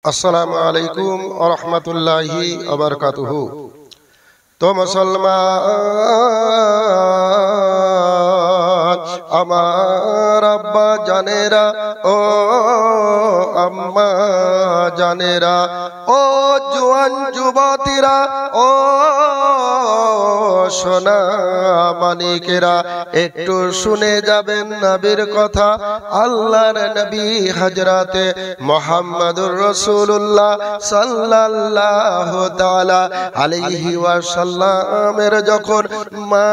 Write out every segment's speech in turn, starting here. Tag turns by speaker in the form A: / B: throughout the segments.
A: আসসালামু আলাইকুম ওয়া রাহমাতুল্লাহি ওয়া বারাকাতুহু। তো মুসলমান আমার আব্বা জানেরা, ও আম্মা জানেরা, ও জওয়ান যুবতীরা, ও সোনা মানিকেরা, একটু শুনে যাবেন নবীর কথা। আল্লাহর নবী হযরতে মুহাম্মদুর রাসূলুল্লাহ সাল্লাল্লাহু তাআলা আলাইহি ওয়াসাল্লামের যখন মা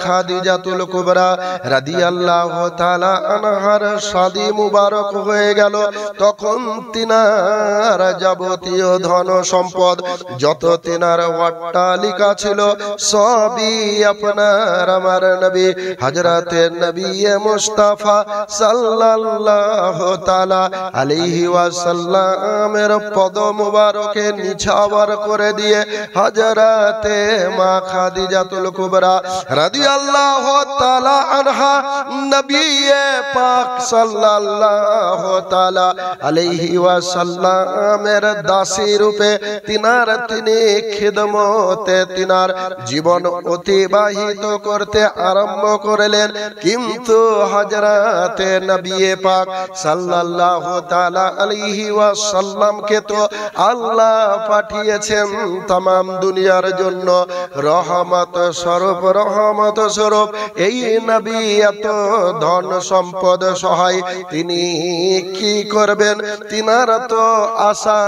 A: খাদিজাতুল কুবরা রাদিয়াল্লাহু তাআলা আনহার শাদী মুবারক হয়ে গেল, তখন তিনার যাবতীয় ধন সম্পদ যত তিনার অট্টালিকা ছিল সবই আপনার আমার নবী হযরতে নবী মুস্তাফা সাল্লাল্লাহু তাআলা আলাইহি ওয়াসাল্লামের পদ মুবারকে নিছাওয়ার করে দিয়ে হযরতে মা খাদিজাতুল কুবরা রাদিয়াল্লাহু তাআলা আনহা নবী পাক সাল্লাল্লাহু তাআলা আলাইহি ওয়াসাল্লামের দাসী রূপে তিনি খিদমতে তিনার জীবন অতিবাহিত করতে আরম্ভ করলেন। কিন্তু হযরতে নবী পাক সাল্লাল্লাহু তাআলা আলাইহি ওয়াসাল্লামকে তো আল্লাহ পাঠিয়েছেন तमाम দুনিয়ার জন্য রহমত স্বরূপ। এই নবী এত ধন সম্পদ সহায় তিনি কি করবেন? তিনার তো আশা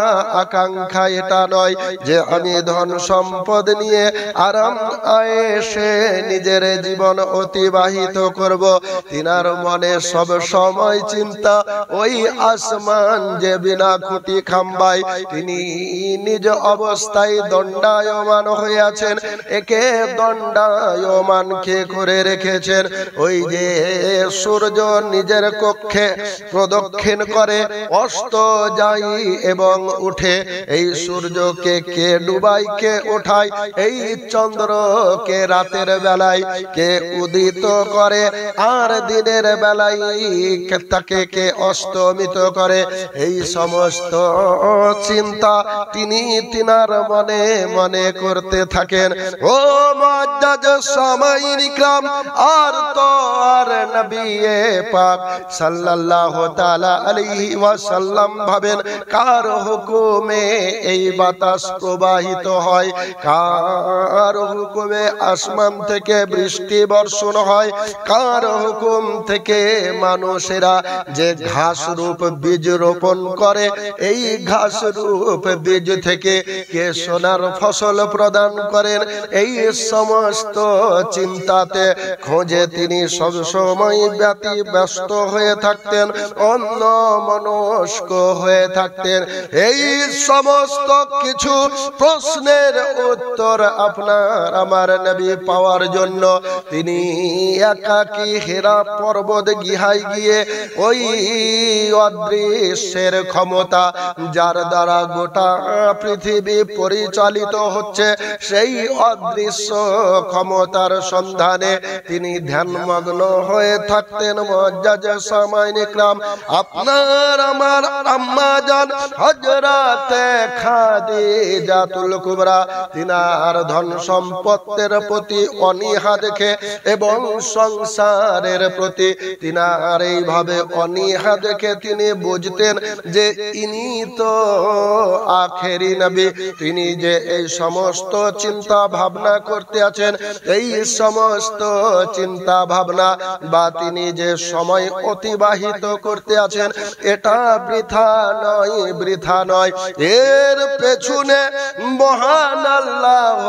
A: আকাঙ্ক্ষা এটা নয় যে আমি ধন সম্পদ নিয়ে আরাম আয়েশে নিজের জীবন অতিবাহিত করব। তিনার মনে সব সময় চিন্তা ওই আসমান যে বিনা খুঁটি খাম্বায় তিনি নিজ অবস্থায় দণ্ডায়মান হয়ে আছেন, একে দণ্ডায়মান কে করে রেখেছেন? ওই যে সূর্য নিজের কক্ষে প্রদক্ষিণ করে অস্ত যায় এবং উঠে, এই সূর্যকে কে ডুবায় কে ওঠায়, এই চন্দ্রকে রাতের বেলায় কে উদিত করে আর দিনের বেলায় তাকে কে অস্তমিত করে, এই সমস্ত চিন্তা তিনার মনে মনে করতে থাকেন। ও মুআজ্জাজ সামাইন ইকরাম, আর তো আর নবী পাক সাল্লাল্লাহু তাআলা আলাইহি ওয়াসাল্লাম ভাবেন কার হুকুমে এই বাতাস প্রবাহিত হয়, কার হুকুমে আসমান থেকে বৃষ্টি বর্ষণ হয়, কার হুকুম থেকে মানুষেরা যে ঘাস রূপ বীজ রোপণ করে, এই ঘাস রূপ বীজ থেকে কে সোনার ফসল প্রদান করেন, এই সমস্ত চিন্তাতে খোঁজে তিনি সব সময় ব্যস্ত হয়ে থাকতেন, অন্য মনস্ক হয়ে থাকতেন। এই সমস্ত কিছু প্রশ্নের উত্তর আপনার আমার নবী পাওয়ার জন্য তিনি একাকী হেরা পর্বত গিহায় গিয়ে ওই অদৃশ্যের ক্ষমতা যার দ্বারা গোটা পৃথিবী পরিচালিত হচ্ছে, সেই অদৃশ্য ক্ষমতার সন্ধানে তিনি ধ্যানমগ্ন হয়ে থাকতেন। মুআজ্জাজ সামাইন ইকরাম, আপনার আমার আম্মা জান হযরতে খাদিজাতুল কুবরা তিনার ধন সম্পদের প্রতি অনীহা দেখে এবং সংসারের প্রতি তিনার এইভাবে অনীহা দেখে তিনি বুঝতেন যে ইনি তো আখেরি নবী, তিনি যে এই সমস্ত চিন্তা ভাবনা করতে আছেন, এই সমস্ত চিন্তা ভাবনা বা তিনি যে সময় অতিবাহিত করতে আছেন এটা বৃথা নয়, এর পেছনে মহান আল্লাহ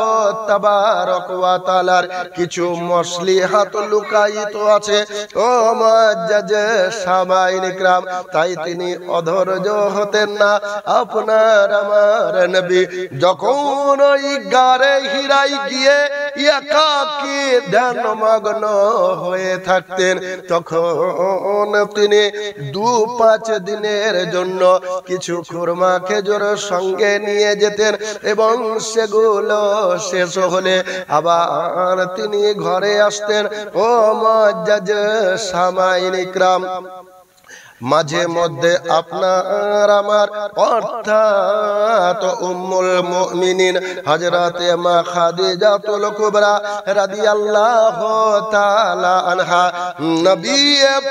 A: তাবারক ওয়া তাআলার কিছু মসলিহাত লুকায়িত আছে। ও মুআজ্জাজ সামাইন ইকরাম, তাই তিনি অধৈর্য হতেন না। আপনার আমার নবী যখন ওই গারে হিরায় গিয়ে একাকী ধ্যানমগ্ন হয়ে থাকতেন, তখন তিনি 2-5 দিনের জন্য কিছু খুরমা খেজুর সঙ্গে নিয়ে যেতেন এবং সেগুলো শেষ হলে আবার তিনি ঘরে আসতেন। ও মুআজ্জাজ সামাইন ইকরাম, মাঝে মধ্যে আপনার আমার অর্থাৎ উম্মুল মুমিনিন হযরতে মা খাদিজাতুল কুবরা রাদিয়াল্লাহু তাআলা আনহা নবী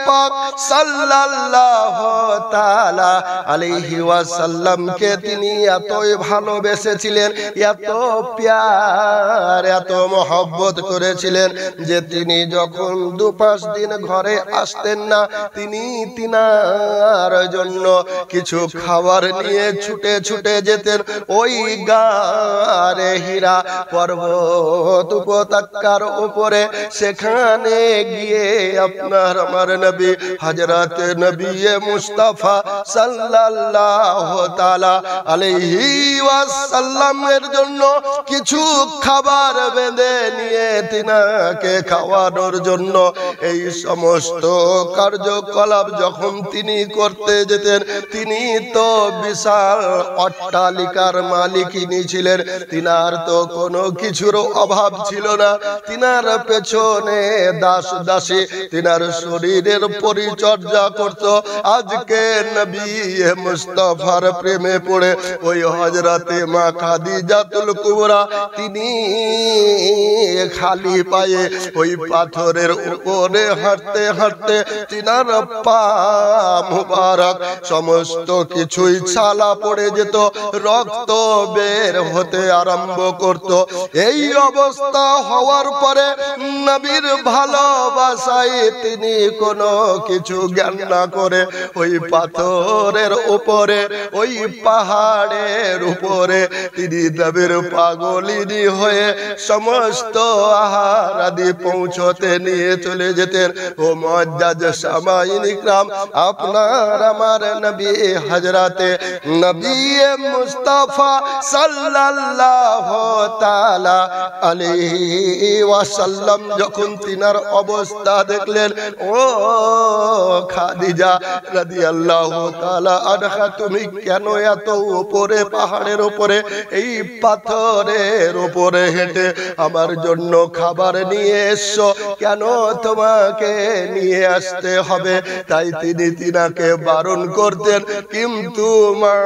A: পাক সাল্লাল্লাহু তাআলা আলাইহি ওয়াসাল্লামকে তিনি এতই ভালোবেসেছিলেন, এত প্যার, এত মহব্বত করেছিলেন যে তিনি যখন 2-5 দিন ঘরে আসতেন না, তিনি তিনার জন্য কিছু খাবার নিয়ে ছুটে ছুটে যেতেন ওই গারে হিরা পর্বত উপত্যকার উপরে। সেখানে গিয়ে আপনার আমার নবী হযরত নবী মুস্তাফা সাল্লাল্লাহু তাআলা আলাইহি ওয়াসাল্লামের জন্য কিছু খাবার বেঁধে নিয়ে তিনাকে খাওয়ানোর জন্য এই সমস্ত কার্যকলাপ যখন তিনি করতে যেতেন, তিনি তো বিশাল অট্টালিকার মালিকিনী ছিলেন, তিনার তো কোনো কিছুর অভাব ছিল না। তিনার পেছনে দাস দাসী তিনার শরীরের পরিচর্যা করত। আজকে নবী মুস্তাফার প্রেমে পড়ে ওই হযরতে মা খাদিজাতুল কুবরা তিনি খালি পায়ে ওই পাথরের উপরে হাঁটতে হাঁটতে তিনার পা মুবারক সমস্ত কিছুই ছালা পড়ে যেত, রক্ত বের হতে আরম্ভ করত। এই অবস্থা হওয়ার পরে নবীর ভালোবাসায় তিনি কোনো কিছু জ্ঞান না করে ওই পাথরের উপরে, ওই পাহাড়ের উপরে তিনি নবীর পাগলিনী হয়ে সমস্ত আহার আদি পৌঁছতে নিয়ে চলে যেতেন। ও মুআজ্জাজ সামাইন ইকরাম, আপনার আমার নবী হযরতে নবী মুস্তাফা সাল্লাল্লাহু তাআলা আলাইহি ওয়াসাল্লাম যখন তিনার অবস্থা দেখলেন, ও খাদিজা রাদিয়াল্লাহু তাআলা আনহা, তুমি কেন এত উপরে পাহাড়ের উপরে এই পাথরের উপরে হেঁটে আমার জন্য খাবার নিয়ে এসছো? কেন তোমাকে নিয়ে আসতে হবে? তাই তিনি তিনাকে বারণ করতেন, কিন্তু মা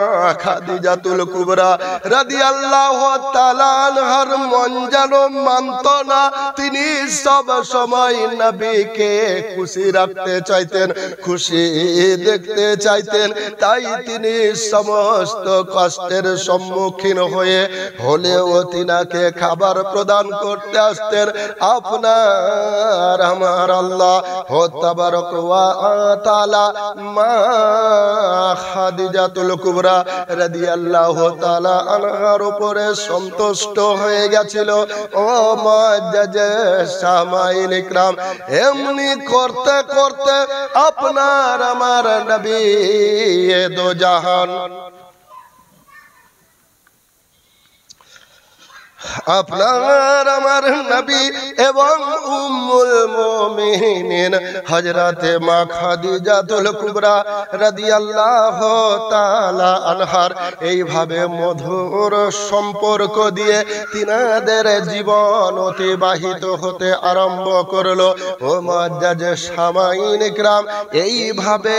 A: খাদিজাতুল কুবরা রাদিয়াল্লাহু তাআলা আনহার মন যেন মানত না। তিনি সব সময় নবীকে খুশি রাখতে চাইতেন, খুশি দেখতে চাইতেন। তাই তিনি সমস্ত কষ্টের সম্মুখীন হলেও তিনাকে খাবার প্রদান করতে আসতেন। আপনার আমার আল্লাহ তাবারক ওয়া তাআলা মা খাদিজাতুল কুবরা রাদিয়াল্লাহু তাআলা আনহার উপরে সন্তুষ্ট হয়ে গেছিল। ও মুআজ্জাজ সামাইন ইকরাম, এমনি করতে করতে আপনার আমার নবী দো জাহান, আপনার আমার নবী এবং উম্মুল মুমিনিন হযরতে মা খাদিজাতুল কুবরা রাদিয়াল্লাহু তাআলা আনহার এইভাবে মধুর সম্পর্ক দিয়ে তিনাদের জীবন অতিবাহিত হতে আরম্ভ করলো। ও মুআজ্জাজ সামাইন ইকরাম, এইভাবে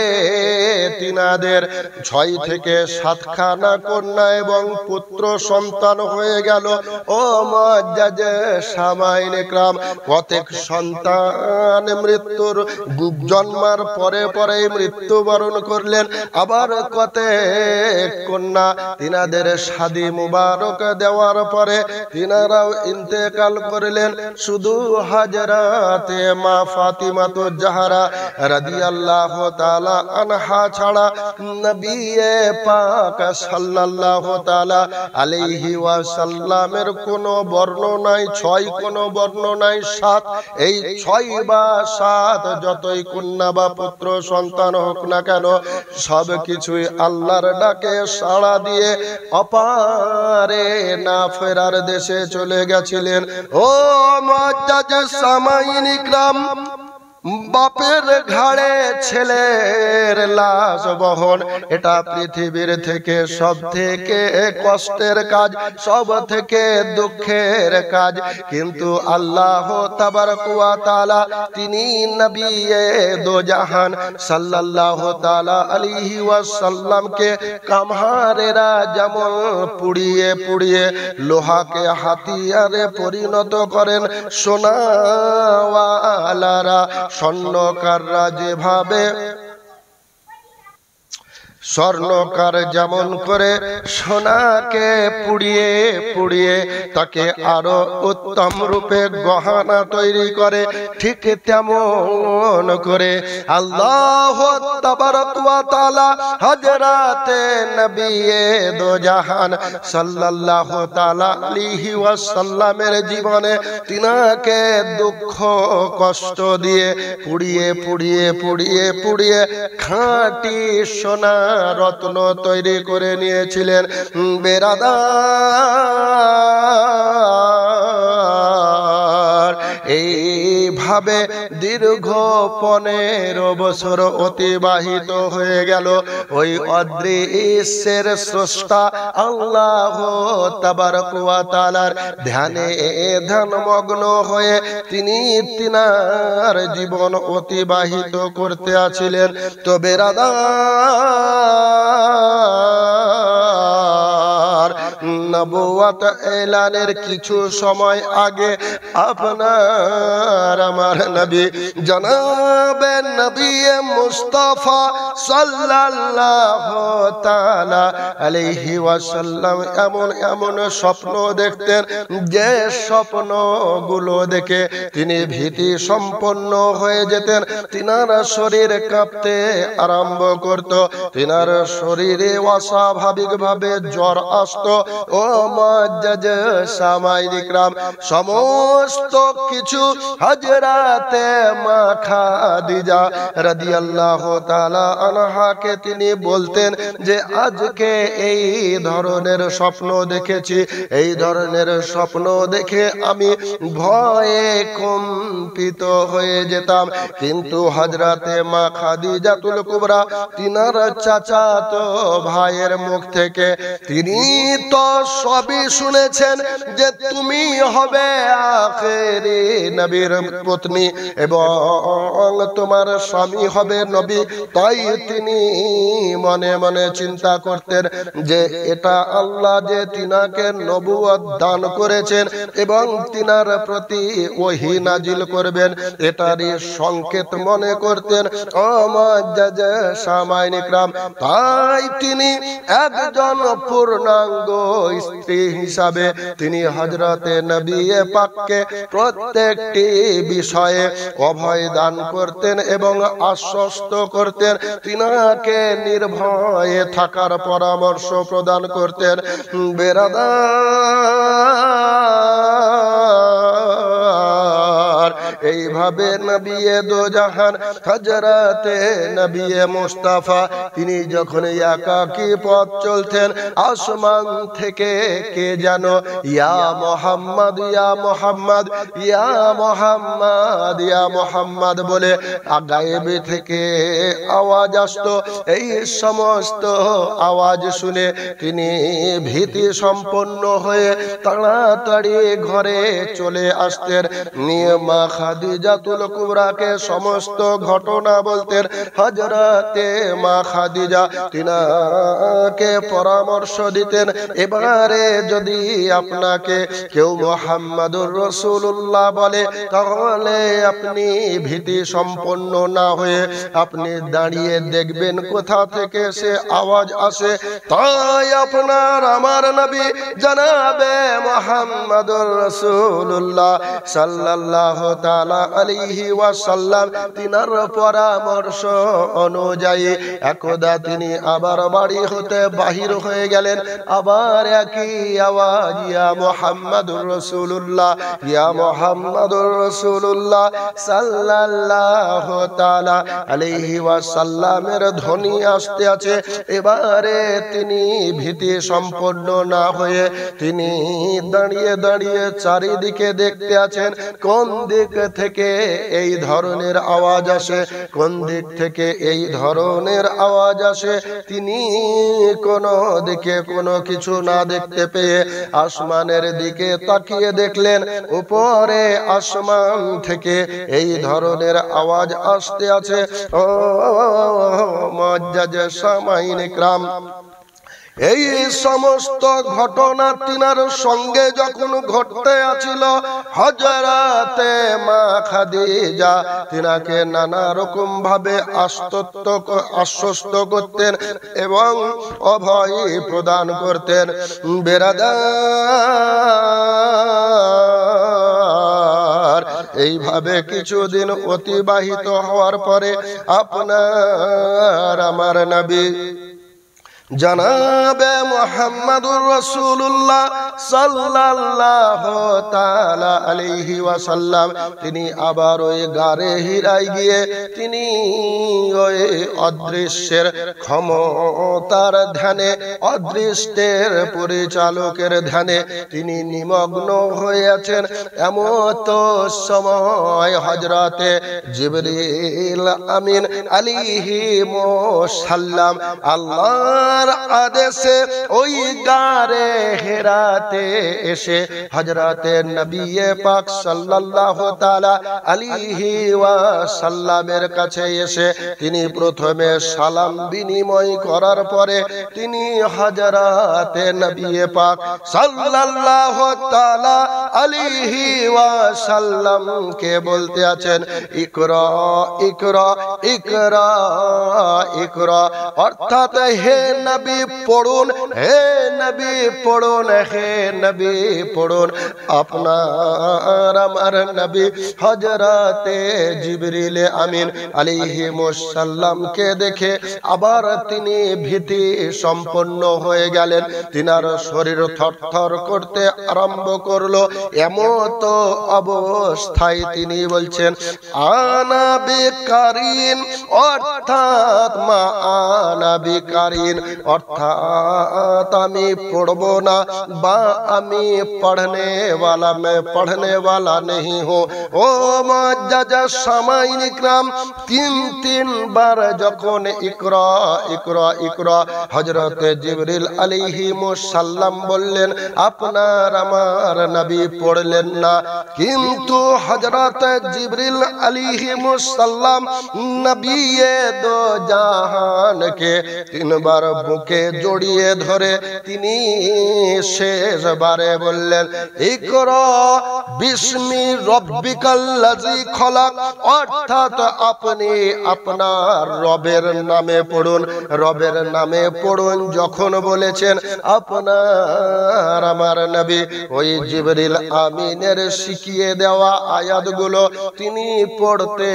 A: তিনাদের 6 থেকে 7 খানা কন্যা এবং পুত্র সন্তান হয়ে গেল। ও মুআজ্জাজ সামাইন ইকরাম, প্রত্যেক সন্তান মৃত্যুর জন্মার পরে পরে মৃত্যুবরণ করলেন। আবার কতক কন্যা তিনাদের শাদী মুবারক দেওয়ার পরে তিনারাও ইন্তেকাল করলেন। শুধু হযরতে মা ফাতিমাতুজ জাহরা রাদিয়াল্লাহু তাআলা আনহা ছাড়া নবী পাক সাল্লাল্লাহু তাআলা আলাইহি ওয়াসাল্লামের কোনো বর্ণনায় 6, কোনো বর্ণনায় 7। এই 6 বা 7 যতই কন্যা বা পুত্র সন্তান হোক না কেন, সব কিছুই আল্লাহর ডাকে সাড়া দিয়ে অপারে না ফেরার দেশে চলে গেছিলেন। ও মুআজ্জাজ সামাইন ইকরাম, বাপের ঘাড়ে ছেলের লাশ বহন, এটা পৃথিবীর থেকে সব থেকে কষ্টের কাজ, সব থেকে দুঃখের কাজ। কিন্তু আল্লাহ তাবারক ওয়া তাআলা তিনি নবী দো জাহান সাল্লাল্লাহু তাআলা আলাইহি ওয়াসাল্লামকে কামহারেরা যেমন পুড়িয়ে পুড়িয়ে লোহাকে হাতিয়ারে পরিণত করেন, সোনাওয়ালারা স্বর্ণকাররা যেভাবে স্বর্ণকার যেমন করে সোনাকে পুড়িয়ে পুড়িয়ে তাকে আরো উত্তম রূপে গহনা তৈরি করে, ঠিক তেমন করে আল্লাহ তাবারক ওয়া তাআলা হযরতে নবী দো জাহান সাল্লাল্লাহু তাআলা আলাইহি ওয়াসাল্লামের জীবনে তিনাকে দুঃখ কষ্ট দিয়ে পুড়িয়ে পুড়িয়ে পুড়িয়ে পুড়িয়ে খাঁটি সোনা রত্ন তৈরি করে নিয়েছিলেন। বেরাদার এইভাবে দীর্ঘ 15 বছর অতিবাহিত হয়ে গেল। ওই অদৃশ্যের স্রষ্টা আল্লাহ তাবারক ওয়া তাআলার ধ্যানে ধ্যানমগ্ন হয়ে তিনি তিনার জীবন অতিবাহিত করতে আছিলেন। তো বেরাদার নবুয়ত এলানের কিছু সময় আগে আপনার আমার নবী জনাবে নবী মুস্তাফা সাল্লাল্লাহু তাআলা আলাইহি ওয়াসাল্লাম এমন এমন স্বপ্ন দেখতেন, যে স্বপ্নগুলো দেখে তিনি ভীতি সম্পন্ন হয়ে যেতেন। তিনার শরীর কাঁপতে আরম্ভ করত, তিনার শরীরে অস্বাভাবিকভাবে জ্বর আসতো। ও মুআজ্জাজ সামাইন ইকরাম, সমস্ত কিছু হযরতে মা খাদিজা রাদিয়াল্লাহু তাআলা আনহাকে তিনি বলতেন যে আজকে এই ধরনের স্বপ্ন দেখেছি, এই ধরনের স্বপ্ন দেখে আমি ভয়ে কম্পিত হয়ে যেতাম। কিন্তু হযরতে মা খাদিজাতুল কুবরা তিনার চাচাতো ভাইয়ের মুখ থেকে তিনি তো সবই শুনেছেন যে তুমি হবে আখেরি নবীর পত্নী এবং তোমার স্বামী হবে নবী। তাই তিনি মনে মনে চিন্তা করতেন যে এটা আল্লাহ যে তিনাকে নবুয়ত দান করেছেন এবং তিনার প্রতি ওহী নাজিল করবেন, এটারই সংকেত মনে করতেন। ও মুআজ্জাজ সামাইন ইকরাম, তাই তিনি একজন পূর্ণাঙ্গ স্ত্রী হিসাবে তিনি হযরতে নবী পাককে প্রত্যেকটি বিষয়ে অভয় দান করতেন এবং আশ্বস্ত করতেন, তিনাকে নির্ভয়ে থাকার পরামর্শ প্রদান করতেন। বেরাদার এইভাবে নবী দো জাহান হযরতে নবী মুস্তাফা তিনি যখন একাকী পথ চলতেন, আসমান থেকে কে যেন ইয়া মুহাম্মদ ইয়া মুহাম্মদ ইয়া মুহাম্মদ ইয়া মুহাম্মদ বলে গায়েব থেকে আওয়াজ আসতো। এই সমস্ত আওয়াজ শুনে তিনি ভীতি সম্পন্ন হয়ে তাড়াতাড়ি ঘরে চলে আসতেন, নিয়ে মা খাদিজাতুল কুবরাকে সমস্ত ঘটনা বলতেন। হযরতে মা খাদিজা তিনাকে পরামর্শ দিতেন, এবারে যদি আপনাকে কেউ মুহাম্মাদুর রাসূলুল্লাহ বলে তাহলে আপনি ভীতি সম্পন্ন না হয়ে আপনি দাঁড়িয়ে দেখবেন কোথা থেকে সে আওয়াজ আসে। তাই আপনার আমার নবী জনাবে মুহাম্মাদুর রাসূলুল্লাহ সাল্লাল্লাহু তাআলা আলাইহি ওয়াসাল্লাম তিনার পরামর্শ অনুযায়ী একদা তিনি আবার বাড়ি হতে বাহির হয়ে গেলেন। আবার একই আওয়াজ ইয়া মুহাম্মাদুর রাসূলুল্লাহ ইয়া মুহাম্মাদুর রাসূলুল্লাহ সাল্লাল্লাহু তাআলা আলাইহি ওয়াসাল্লামের ধ্বনি আসতে আছে। এবারে তিনি ভীতি সম্পন্ন না হয়ে তিনি দাঁড়িয়ে দাঁড়িয়ে চারিদিকে দেখতে আছেন কোন দিক থেকে এই ধরনের আওয়াজ আসে, কোন দিক থেকে এই ধরনের আওয়াজ আসে। তিনি কোনো দিকে কোনো কিছু না দেখতে পেয়ে আসমানের দিকে তাকিয়ে দেখলেন, উপরে আসমান থেকে এই ধরনের আওয়াজ আসতে আছে। ও মুআজ্জাজ সামাইন ইকরাম, এই সমস্ত ঘটনা তিনার সঙ্গে যখন ঘটতে আছিল, হযরতে মা খাদিজা তিনাকে নানা রকম ভাবে আশ্বস্ত করতেন এবং অভয় প্রদান করতেন। বেরাদার, এইভাবে কিছুদিন অতিবাহিত হওয়ার পরে আপনার আমার নবী জনাবে মুহাম্মদুর রাসূলুল্লাহ সাল্লাল্লাহু তাআলা আলাইহি ওয়াসাল্লাম তিনি আবার ওই গারে হিরায় গিয়ে তিনি ওই অদৃশ্যের ক্ষমতার ধ্যানে, অদৃষ্টের পরিচালকের ধ্যানে তিনি নিমগ্ন হয়ে আছেন। এমত সময় হযরতে জিবরিল আমিন আলাইহি সাল্লাম আল্লাহ আদেশে ওই গারে হেরাতে এসে হযরতে নবী পাক সাল্লাল্লাহু তাআলা আলাইহি ওয়াসাল্লামের কাছে এসে তিনি প্রথমে সালাম বিনিময় করার পরে তিনি হযরতে নবী পাক সাল্লাল্লাহু তাআলা আলাইহি ওয়াসাল্লামকে বলতে আছেন, ইকরা ইকরা ইকরা ইকরা, অর্থাৎ হে নবী পড়ুন, হে নবী পড়ুন, হে নবী পড়ুন। আপনার আমার নবী হযরতে জিবরিল আমিন আলাইহিস সালামকে দেখে আবার তিনি ভীতি সম্পন্ন হয়ে গেলেন। তিনার শরীর থরথর করতে আরম্ভ করলো। এমত অবস্থায় তিনি বলছেন, আনা বিকারিন, অর্থাৎ মা আনা বিকারিন, অর্থাৎ আমি পড়বো না বা আমি পढ़ने वाला नहीं हूँ। ও মুআজ্জাজ সামাইন ইকরাম, তিন বার যখন ইকরা ইকরা ইকরা হযরতে জিবরিল আলাইহিস সালাম বললেন, আপনার আমার নবী পড়লেন না। কিন্তু হযরতে জিবরিল আলাইহিস সালাম নবী দো জাহানকে তিনবার বুকে জড়িয়ে ধরে তিনি শেষবারে বললেন, ইকরা বিসমি রব্বিকাল্লাযী খলাক, অর্থাৎ আপনি আপনার রবের নামে পড়ুন, রবের নামে পড়ুন। যখন বলেছেন আপনার আমার নবী ওই জিবরিল আমিনের শিখিয়ে দেওয়া আয়াতগুলো তিনি পড়তে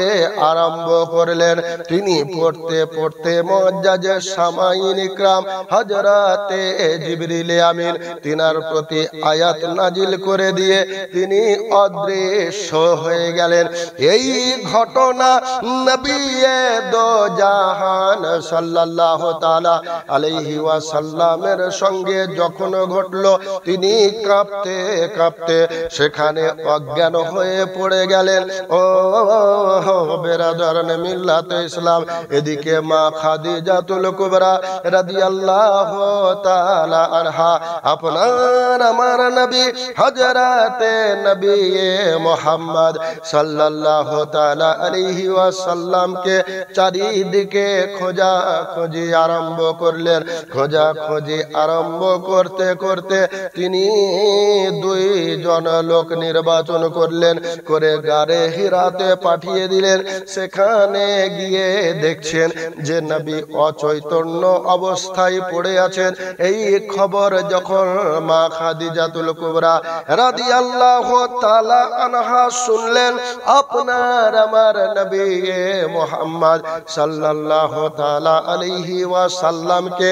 A: আরম্ভ করলেন। তিনি পড়তে পড়তে মুআজ্জাজ সামাইন ইকরাম হযরতে জিবরিল আমিন তিনার প্রতি আয়াত নাজিল করে দিয়ে তিনি অদৃশ্য হয়ে গেলেন। এই ঘটনা নবী দো জাহান সাল্লাল্লাহু তাআলা আলাইহি ওয়াসাল্লামের সঙ্গে যখন ঘটলো, তিনি কাঁপতে কাঁপতে সেখানে অজ্ঞান হয়ে পড়ে গেলেন। ও বেরাদারান মিল্লাতে ইসলাম, এদিকে মা খাদিজাতুল কুবরা রাদিয়াল্লাহু তাআলা আনহা আপনার আমার নবী হযরতে নবী মুহাম্মদ সাল্লাল্লাহু তাআলা আলাইহি ওয়াসাল্লামকে চারিদিকে খোঁজাখুঁজি আরম্ভ করলেন। খোঁজাখুঁজি আরম্ভ করতে করতে তিনি দুইজন লোক নির্বাচন করলেন, করে গারে হিরাতে পাঠিয়ে দিলেন। সেখানে গিয়ে দেখছেন যে নবী অচৈতন্য অবস্থায় পড়ে আছেন। এই খবর যখন মা খাদিজাতুল কুবরা রাদিয়াল্লাহু তাআলা আনহা শুনলেন, আপনার আমার নবী মুহাম্মদ সাল্লাল্লাহু তাআলা আলাইহি ওয়াসাল্লামকে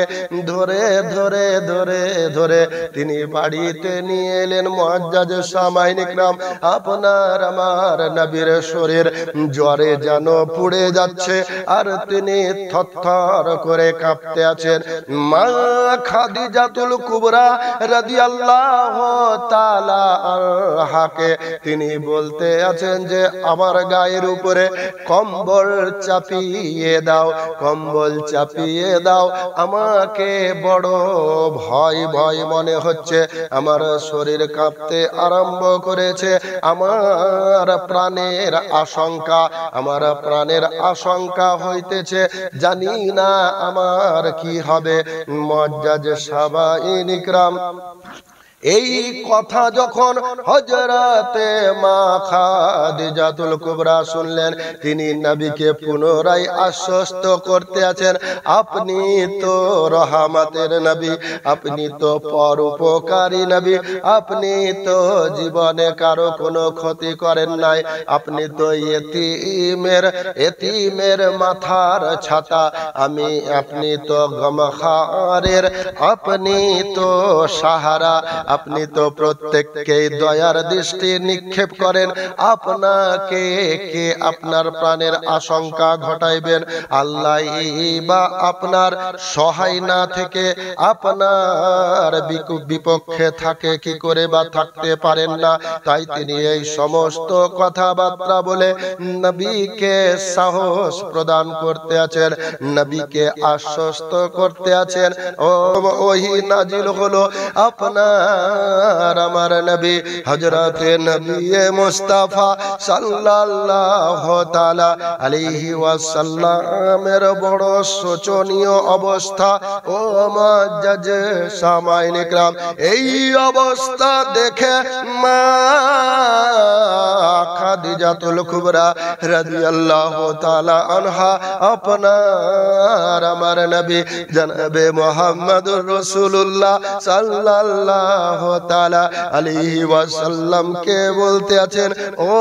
A: ধরে ধরে ধরে ধরে তিনি বাড়িতে নিয়ে এলেন। মুআজ্জাজ সামাইন ইকরাম, আপনার আমার নবীর শরীর শরীর জ্বরে যেন পুড়ে যাচ্ছে আর তিনি থরথর করে কাঁপতে আছেন। মা খাদিজাতুল কুবরা রাদিয়াল্লাহু তাআলা আনহাকে তিনি বলতে আছেন যে আমার গায়ের উপরে কম্বল চাপিয়ে দাও, কম্বল চাপিয়ে দাও, আমাকে বড় ভয় ভয় মনে হচ্ছে, আমার শরীর কাঁপতে আরম্ভ করেছে, আমার প্রাণের আশঙ্কা, আমার প্রাণের আশঙ্কা হইতেছে, জানি না আমার কি হবে। মুআজ্জাজ সাহাবায়ে ইকরাম এই কথা যখন হযরতে মা খাদিজাতুল কুবরা শুনলেন, তিনি নবীকে পুনরায় আশ্বস্ত করতে আছেন, আপনি তো রহমতের নবী, আপনি তো পরোপকারী নবী, আপনি তো জীবনে কারো কোনো ক্ষতি করেন নাই, আপনি তো এতিমের মাথার ছাতা, আপনি তো গমখারের, আপনি তো সাহারা, আপনি তো প্রত্যেককে দয়ার দৃষ্টি নিক্ষেপ করেন, আপনাকে কে আপনার প্রাণের আশঙ্কা ঘটাইবেন? আল্লাহ বা আপনার সহায় না থেকে আপনার বিপক্ষে থাকে কি করে বা থাকতে পারেন না। তাই তিনি এই সমস্ত কথাবার্তা বলে নবীকে সাহস প্রদান করতে আছেন, নবীকে আশ্বস্ত করতে আছেন। ওহী নাজিল হলো আপনার আমার নবী হযরতে নবী মুস্তাফা সাল্লাল্লাহু তাআলা আলাইহি ওয়াসাল্লামের বড় শোচনীয় অবস্থা। ও মুআজ্জাজ সাহাবায়ে ইকরাম, এই অবস্থা দেখে মা খাদিজাতুল কুবরা রাদিয়াল্লাহু তাআলা আনহা আপনার আমার নবী জনাবে মুহাম্মদুর রাসূলুল্লাহ সাল্লাল্লাহু তাআলা আলাইহি ওয়াসাল্লামকে বলতে আছেন, ও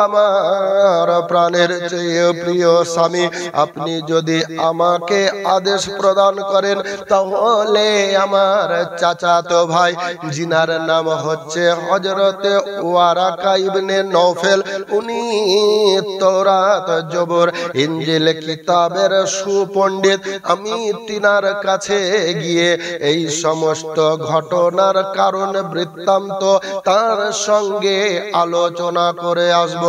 A: আমার প্রাণের চেয়ে প্রিয় স্বামী, আপনি যদি আমাকে আদেশ প্রদান করেন তাহলে আমার চাচাতো ভাই জিনার নাম হচ্ছে হযরতে ওয়ারাকা ইবনে নওফেল, উনি তাওরাত জবর ইনজিল কিতাবের সুপণ্ডিত, আমি তিনার কাছে গিয়ে এই সমস্ত ঘটনার কারণ বৃত্তান্ত তার সঙ্গে আলোচনা করে আসব।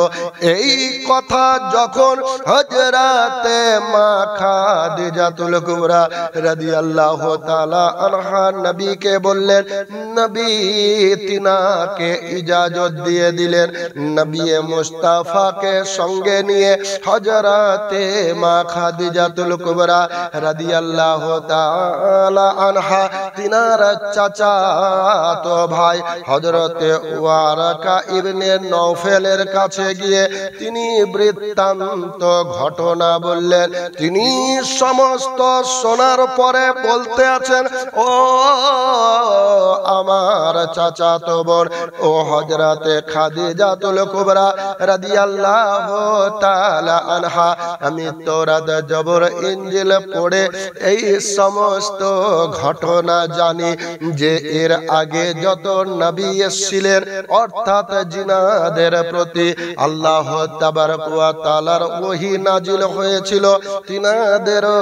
A: এই কথা যখন হযরতে মা খাদিজাতুল কুবরা রাদিয়াল্লাহু তাআলা আনহা নবীকে বললেন, নবী তিনাকে ইজাজত দিয়ে দিলেন। নবী মুস্তাফাকে সঙ্গে নিয়ে হযরতে মা খাদিজাতুল কুবরা রাদিয়াল্লাহু তাআলা আনহা তিনার চাচাতো ভাই হযরতে ওয়ারাকা ইবনে নওফেলের কাছে গিয়ে তিনি বৃত্তান্ত ঘটনা বললেন। তিনি সমস্ত শোনার পরে বলতে আছেন, ও আমার চাচাতো বোন, ও হযরতে খাদিজাতুল কুবরা রাদিয়াল্লাহু তাআলা আনহা, আমি তাওরাত জবর ইনজিল পড়ে এই সমস্ত ঘটনা জানি যে এর আগে যত নবী এসেছিলেন অর্থাৎ জিনাদের প্রতি আল্লাহ তাবারক ওয়া তাআলার ওহী নাজিল হয়েছিল, তিনাদেরও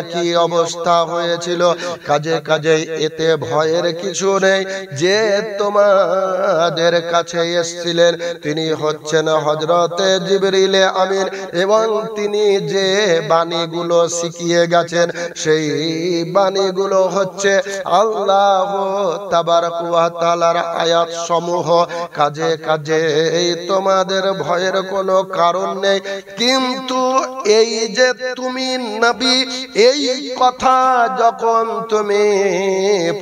A: একই অবস্থা হয়েছিল। কাজে কাজে এতে ভয়ের কিছু নেই। যে তোমাদের কাছে এসেছিলেন তিনি হচ্ছেন হযরতে জিবরিল আমিন, এবং তিনি যে বাণীগুলো শিখিয়ে গেছেন সেই বাণীগুলো হচ্ছে আল্লাহ তাবারক ওয়া তাআলার আয়াত সমূহ। কাজে কাজে তোমাদের ভয়ের কোনো কারণ নেই। কিন্তু এই যে তুমি নবী, এই কথা যখন তুমি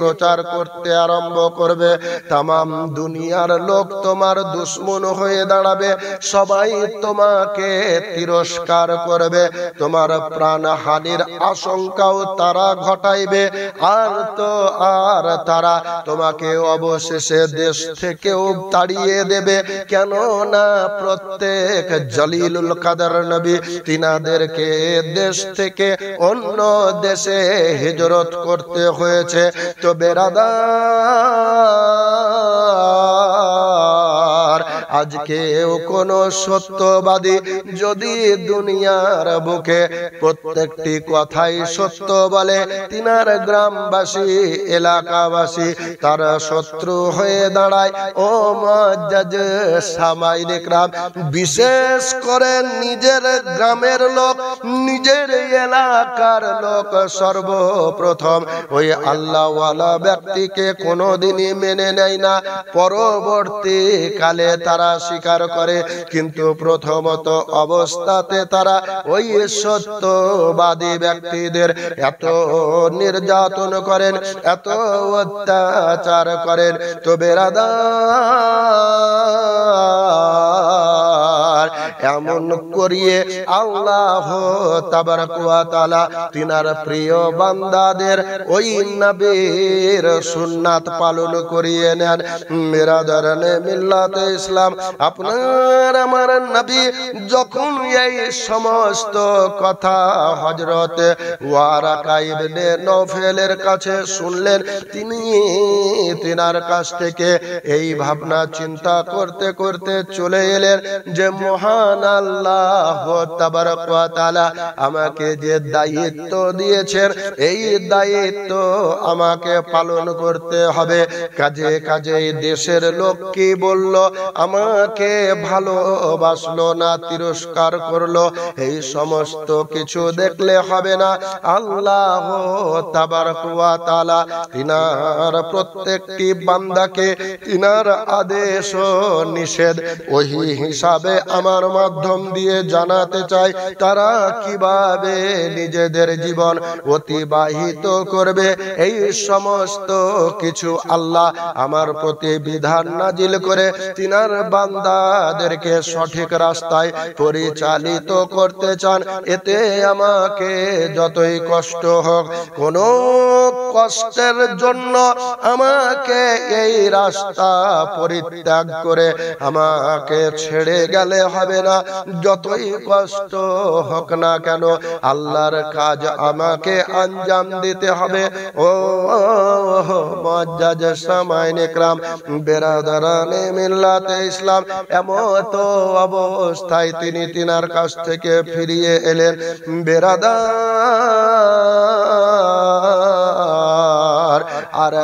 A: প্রচার করতে আরম্ভ করবে, তামাম দুনিয়ার লোক তোমার দুশমন হয়ে দাঁড়াবে, সবাই তোমাকে তিরস্কার করবে, তোমার প্রাণহানির আশঙ্কাও তারা ঘটাইবে, আর তারা তোমাকে অবশেষে দেশ থেকেও তাড়িয়ে দেবে। কেন না প্রত্যেক জলিলুল কাদের নবী তিনাদেরকে দেশ থেকে অন্য দেশে হিজরত করতে হয়েছে। তো বেরাদার, আজকেও কোন সত্যবাদী যদি দুনিয়ার বুকে প্রত্যেকটি কথাই সত্য বলে, তিনার গ্রামবাসী এলাকাবাসী তারা শত্রু হয়ে দাঁড়ায়। ও মুআজ্জাজ সামাইনে কিরাম, বিশেষ করে নিজের গ্রামের লোক, নিজের এলাকার লোক সর্বপ্রথম ওই আল্লাহওয়ালা ব্যক্তিকে কোনোদিনই মেনে নেয় না, পরবর্তী কালে তারা স্বীকার করে। কিন্তু প্রথমত অবস্থাতে তারা ওই সত্যবাদী ব্যক্তিদের এত নির্যাতন করেন, এত অত্যাচার করেন। তো বেরাদার, এমন করিয়ে আল্লাহ তাবারক ওয়া তাআলা তিনার প্রিয় বান্দাদের ওই নবীর সুন্নাত পালন করিয়ে নেন। বেরাদারানে মিল্লাতে ইসলাম, আপনার আমার নবী যখন এই সমস্ত কথা হযরত ওয়ারাকা ইবনে নওফেলের কাছে শুনলেন, তিনি তিনার কাছ থেকে এই ভাবনা চিন্তা করতে করতে চলে এলেন যে মহান আল্লাহ তাবারক ওয়া তাআলা আমাকে যে দায়িত্ব দিয়েছেন, এই দায়িত্ব আমাকে পালন করতে হবে। কাজে কাজে দেশের লোক কি বলল, আমাকে ভালোবাসলো না তিরস্কার করলো, এই সমস্ত কিছু দেখলে হবে না। আল্লাহ তাবারক ওয়া তাআলা তিনার প্রত্যেকটি বান্দাকে তিনার আদেশ ও নিষেধ ওহী হিসাবে আমার মাধ্যম দিয়ে জানাতে চাই, তারা কিভাবে নিজেদের জীবন অতিবাহিত করবে। এই সমস্ত কিছু আল্লাহ আমার প্রতি বিধান নাজিল করে তিনার বান্দাদেরকে সঠিক রাস্তায় পরিচালিত করতে চান। এতে আমাকে যতই কষ্ট হোক, কোনো কষ্টের জন্য আমাকে এই রাস্তা পরিত্যাগ করে আমাকে ছেড়ে গেলে হবে না। যতই কষ্ট হোক না কেন, আল্লাহর কাজ আমাকে আঞ্জাম দিতে হবে। ও মুআজ্জাজ সামাইনে কিরাম, বেরাদারানে মিল্লাতে ইসলাম, এমত অবস্থায় তিনি তিনার কাছ থেকে ফিরিয়ে এলেন। বেরাদার, আর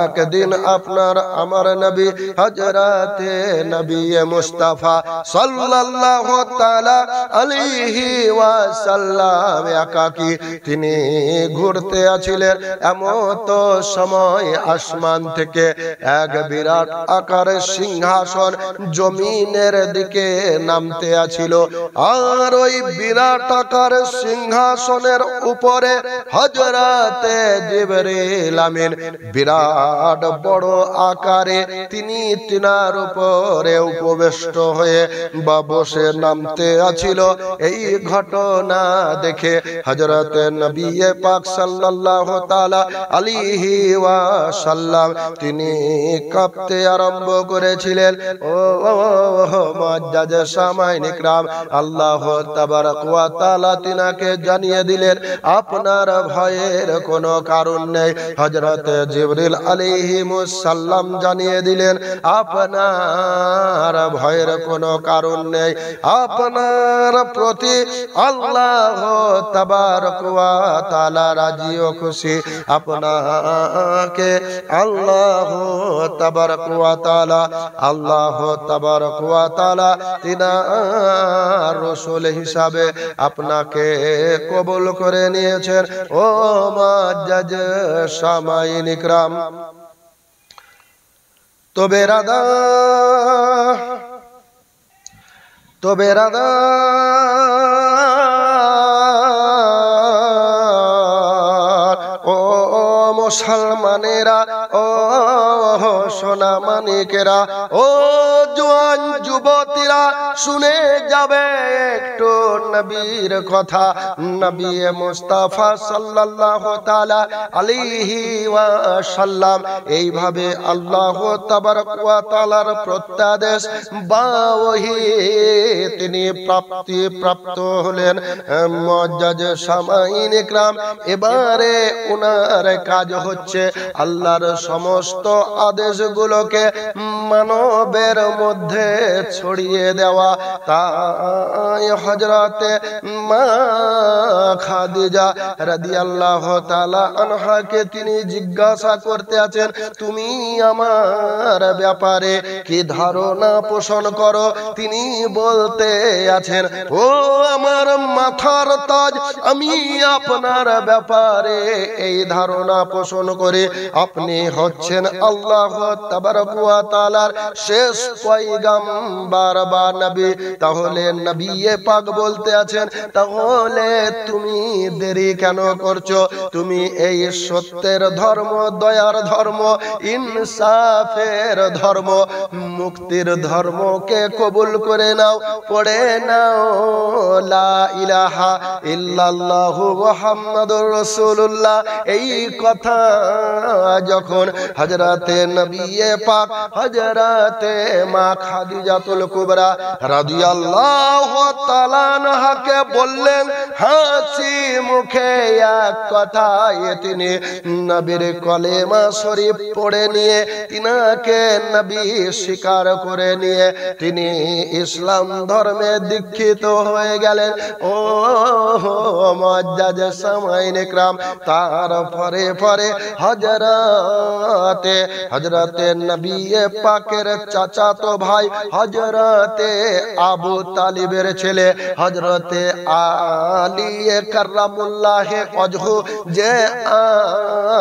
A: একদিন আপনার আমার নবী হযরতে নবী মুস্তাফা সাল্লাল্লাহু তাআলা আলাইহি ওয়াসাল্লাম একাকী তিনি ঘুরতে আছিলেন। এমত সময় আসমান থেকে এক বিরাট আকারের সিংহাসন জমিনের দিকে নামতে আছিল, আর ওই বিরাট আকারের সিংহাসনের উপরে হযরতে জিবরিল আমিন বিরাট বড় আকারে তিনি তিনার উপরে উপবিষ্ট হয়ে বা বসে নামতে আছিল। এই ঘটনা দেখে হযরতে নবী পাক সাল্লাল্লাহু তাআলা আলাইহি ওয়াসাল্লাম তিনি কাঁপতে আরম্ভ করেছিলেন। ও মুআজ্জাজ সামাইনে কিরাম, আল্লাহ তাবারক ওয়া তাআলা তিনাকে জানিয়ে দিলেন আপনার ভয়ের কোনো কারণ নেই। হযরতে জিবরিল আলাইহিস সালাম জানিয়ে দিলেন আপনার ভয়ের কোনো কারণ নেই। আপনার প্রতি আল্লাহ তাবারক ওয়া তাআলা রাজি ও খুশি। আপনাকে আল্লাহ তাবারক ওয়া তাআলা তিনার রাসূল হিসাবে আপনাকে কবুল করে নিয়েছেন। ও মুআজ্জাজ সামাইনে কিরাম, তো বেরাদার, ও মুসলমানেরা, ও সোনা মানিকেরা, ও জওয়ান যুবতীরা, শুনে যাবে একটু নবীর কথা। নবী মুস্তাফা সাল্লাল্লাহু তাআলা আলাইহি ওয়াসাল্লাম এইভাবে আল্লাহ তাবারক ওয়া তাআলার প্রত্যাদেশ বা ওহী তিনি প্রাপ্ত হলেন। মুআজ্জাজ সামাইনে কিরাম, এবারে ওনার কাজ হচ্ছে আল্লাহর সমস্ত আদেশগুলোকে মানবের মধ্যে ছড়িয়ে দেওয়া। তাই হযরতে মা খাদিজা রাদিয়াল্লাহু তাআলা আনহাকে তিনি জিজ্ঞাসা করতে আছেন, তুমি আমার ব্যাপারে কি ধারণা পোষণ করো? তিনি বলতে আছেন, ও আমার মাথার তাজ, আমি আপনার ব্যাপারে এই ধারণা পোষণ করে আপনি হচ্ছেন আল্লাহ তাবারক ওয়া তাআলার শেষ পয়গম্বর বা নবী। তাহলে নবী পাক বলতে আছেন, তাহলে তুমি দেরি কেন করছো? তুমি এই সত্যের ধর্ম, দয়ার ধর্ম, ইনসাফের ধর্ম, মুক্তির ধর্মকে কবুল করে নাও, পড়ে নাও লা ইলাহা ইল্লাল্লাহু মুহাম্মাদুর রাসূলুল্লাহ। এই কথা যখন হযরতে নবী পাক হযরতে মা খাদিজাতুল কুবরা রাদিয়াল্লাহু তাআলা আনহাকে বললেন, হাসি মুখে এক কথায় তিনি নবীর কলেমা শরীফ পড়ে নিয়ে তিনাকে নবী স্বীকার করে নিয়ে তিনি ইসলাম ধর্মে দীক্ষিত হয়ে গেলেন। ও মুআজ্জাজ সামাইন ইকরাম, তারপরে পরে হযরতে নবী পাকের চাচাতো ভাই হযরতে আবু তালিবের ছেলে হযরতে আলী কাররামুল্লাহ ওয়াজহু, যে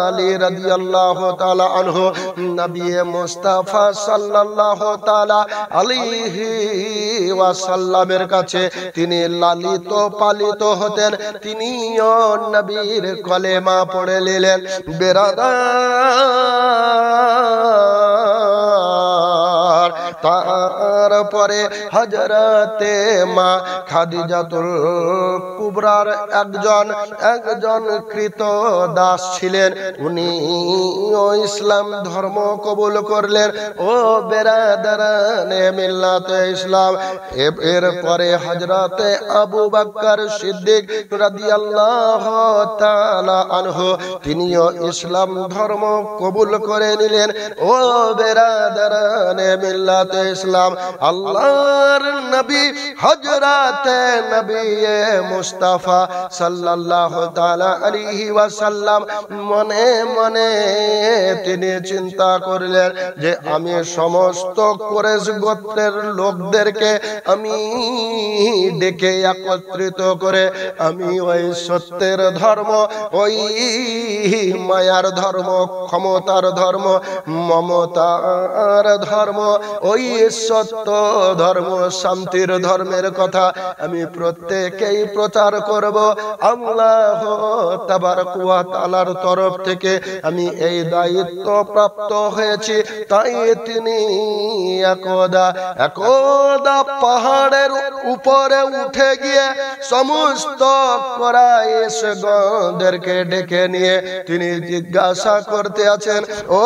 A: আলী রাদিয়াল্লাহু তাআলা আনহু নবী মুস্তাফা সাল্লাল্লাহু তাআলা আলাইহি ওয়াসাল্লামের কাছে তিনি লালিত পালিত হতেন, তিনিও নবীর কলেমা পড়ে নিলেন। বেরাদার, তারপরে হযরতে মা খাদিজাতুল কুবরার একজন কৃত দাস ছিলেন, উনি ইসলাম ধর্ম কবুল করলেন। ও বেরাদারানে মিল্লাতে ইসলাম, এরপরে হযরতে আবু বকর সিদ্দিক রাদিয়াল্লাহু তাআলা আনহু তিনিও ইসলাম ধর্ম কবুল করে নিলেন। ও বেরাদারানে মিল্লাতে ইসলাম, আল্লাহর নবী হযরতে নবী মুস্তাফা সাল্লাল্লাহু তাআলা আলাইহি ওয়াসাল্লাম মনে মনে তিনি চিন্তা করলেন যে আমি সমস্ত কুরাইশ গোত্রের লোকদেরকে আমি ডেকে একত্রিত করে আমি ওই সত্যের ধর্ম, ওই মায়ার ধর্ম, ক্ষমতার ধর্ম, মমতার ধর্ম, ওই সত্য ধর্ম, শান্তির ধর্মের কথা আমি প্রত্যেকেই প্রচার করব। আল্লাহ তাবারক ওয়া তাআলার তরফ থেকে আমি এই দায়িত্ব প্রাপ্ত হয়েছি। তাই তিনি একদা পাহাড়ের উপরে উঠে গিয়ে সমস্ত কুরাইশদেরকে ডেকে নিয়ে তিনি জিজ্ঞাসা করতে আছেন, ও